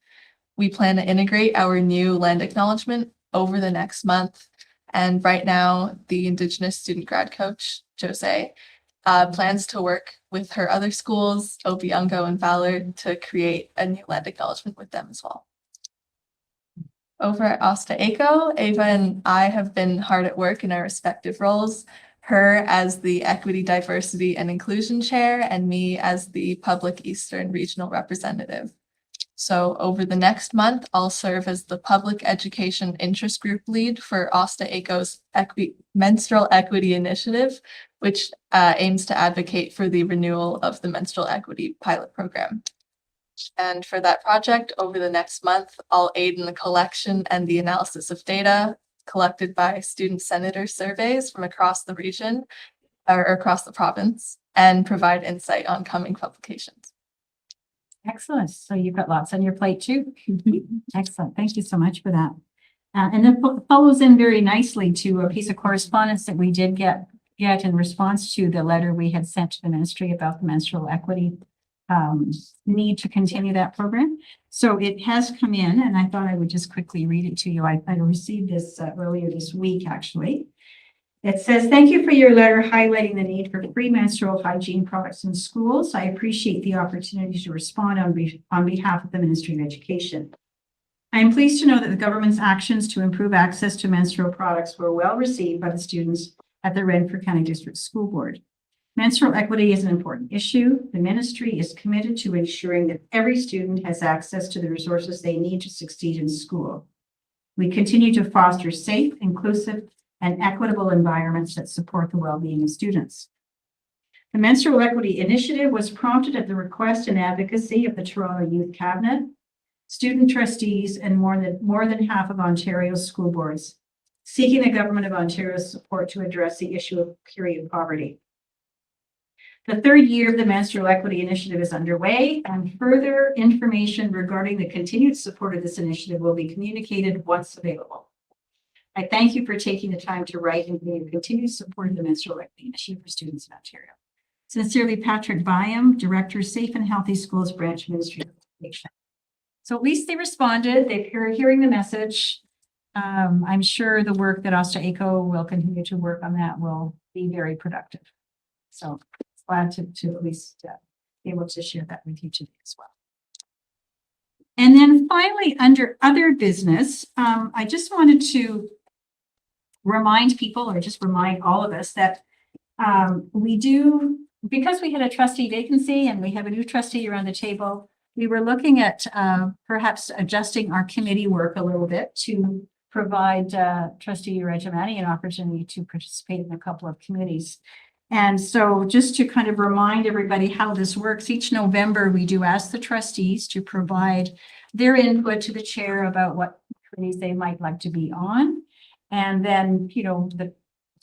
We plan to integrate our new land acknowledgement over the next month. And right now, the Indigenous student grad coach, Jose, plans to work with her other schools, Obiango and Valor, to create a new land acknowledgement with them as well. Over at Asta Eco, Ava and I have been hard at work in our respective roles, her as the Equity, Diversity and Inclusion Chair, and me as the Public Eastern Regional Representative. So over the next month, I'll serve as the Public Education Interest Group Lead for Asta Eco's Menstrual Equity Initiative, which aims to advocate for the renewal of the Menstrual Equity Pilot Program. And for that project, over the next month, I'll aid in the collection and the analysis of data collected by student senator surveys from across the region or across the province and provide insight on coming publications. Excellent. So you've got lots on your plate too. Excellent. Thank you so much for that. And that follows in very nicely to a piece of correspondence that we did get in response to the letter we had sent to the ministry about the menstrual equity need to continue that program. So it has come in, and I thought I would just quickly read it to you. I received this earlier this week, actually. It says, thank you for your letter highlighting the need for free menstrual hygiene products in schools. I appreciate the opportunity to respond on behalf of the Ministry of Education. I am pleased to know that the government's actions to improve access to menstrual products were well received by the students at the Renfrew County District School Board. Menstrual equity is an important issue. The ministry is committed to ensuring that every student has access to the resources they need to succeed in school. We continue to foster safe, inclusive, and equitable environments that support the well-being of students. The Menstrual Equity Initiative was prompted at the request and advocacy of the Toronto Youth Cabinet, student trustees, and more than half of Ontario's school boards, seeking the Government of Ontario's support to address the issue of period poverty. The third year of the Menstrual Equity Initiative is underway, and further information regarding the continued support of this initiative will be communicated once available. I thank you for taking the time to write and give continued support of the Menstrual Equity Initiative for students in Ontario. Sincerely, Patrick Byam, Director, Safe and Healthy Schools Branch, Ministry of Education. So at least they responded. They're hearing the message. I'm sure the work that Asta Eco will continue to work on that will be very productive. So glad to at least be able to share that with you today as well. And then finally, under other business, I just wanted to remind people, or just remind all of us, that we do, because we had a trustee vacancy and we have a new trustee around the table, we were looking at perhaps adjusting our committee work a little bit to provide Trustee Regimani an opportunity to participate in a couple of committees. And so just to kind of remind everybody how this works, each November we do ask the trustees to provide their input to the chair about what committees they might like to be on. And then, you know, the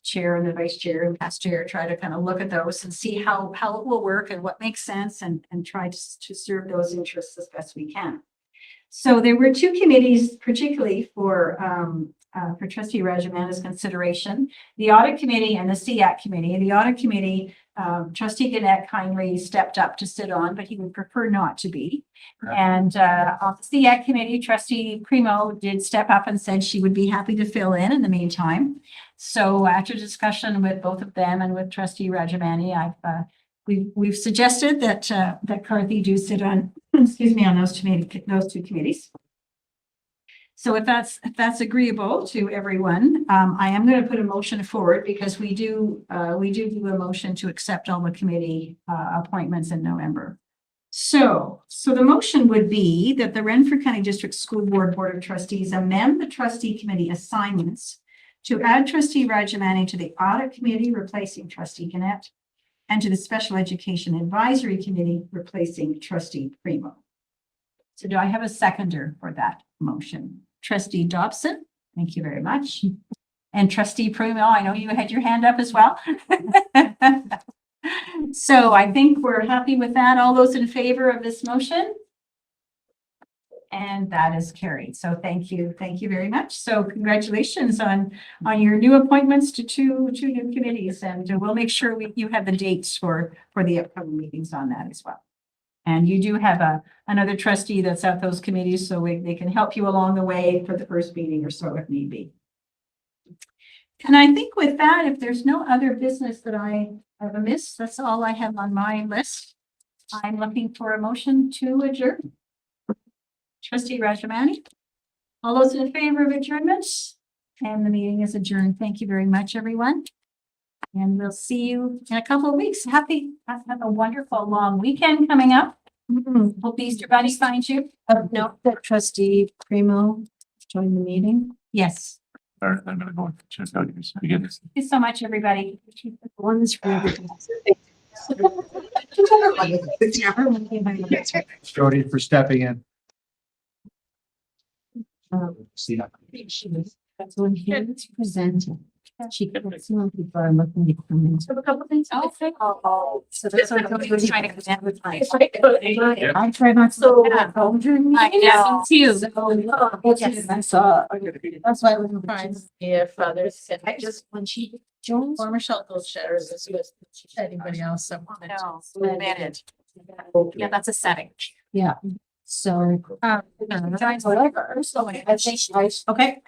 chair and the vice chair and past chair try to kind of look at those and see how it will work and what makes sense, and try to serve those interests as best we can. So there were two committees, particularly for Trustee Regimani's consideration: the Audit Committee and the CEAC Committee. The Audit Committee, Trustee Gannett kindly stepped up to sit on, but he would prefer not to be. And on the CEAC Committee, Trustee Primo did step up and said she would be happy to fill in the meantime. So after discussion with both of them and with Trustee Regimani, we've suggested that that Carthy do sit on, excuse me, on those two committees. So if that's agreeable to everyone, I am going to put a motion forward, because we do a motion to accept all the committee appointments in November. So the motion would be that the Renfrew County District School Board Board of Trustees amend the trustee committee assignments to add Trustee Regimani to the Audit Committee, replacing Trustee Gannett, and to the Special Education Advisory Committee, replacing Trustee Primo. So do I have a seconder for that motion? Trustee Dobson, thank you very much. And Trustee Primo, I know you had your hand up as well. So I think we're happy with that. All those in favor of this motion? And that is carried. So thank you very much. So congratulations on your new appointments to two new committees, and we'll make sure you have the dates for the upcoming meetings on that as well. And you do have another trustee that's at those committees, so they can help you along the way for the first meeting or so if need be. And I think with that, if there's no other business that I have missed, that's all I have on my list. I'm looking for a motion to adjourn. Trustee Rajamani. All those in favor of adjournment? And the meeting is adjourned. Thank you very much, everyone. And we'll see you in a couple of weeks. Have a wonderful long weekend coming up. Hope Easter Bunny finds you. Note that trustee Primo joined the meeting. Yes. All right, I'm gonna go check out your spaghetti. Thank you so much, everybody. One's for everything. Jody, for stepping in. See that. So when he was presenting, she could see when people are looking to come in. So a couple things. Oh, so that's what I'm He's trying to present with my. I try not to look at home during I meetings. know, too. Yes, I saw. That's why I was Fine. If others, I just, when she joins. Or Michelle goes shares this with anybody else that wanted No, manage. Yeah, that's a setting. Yeah, so. Whatever. So I think, okay.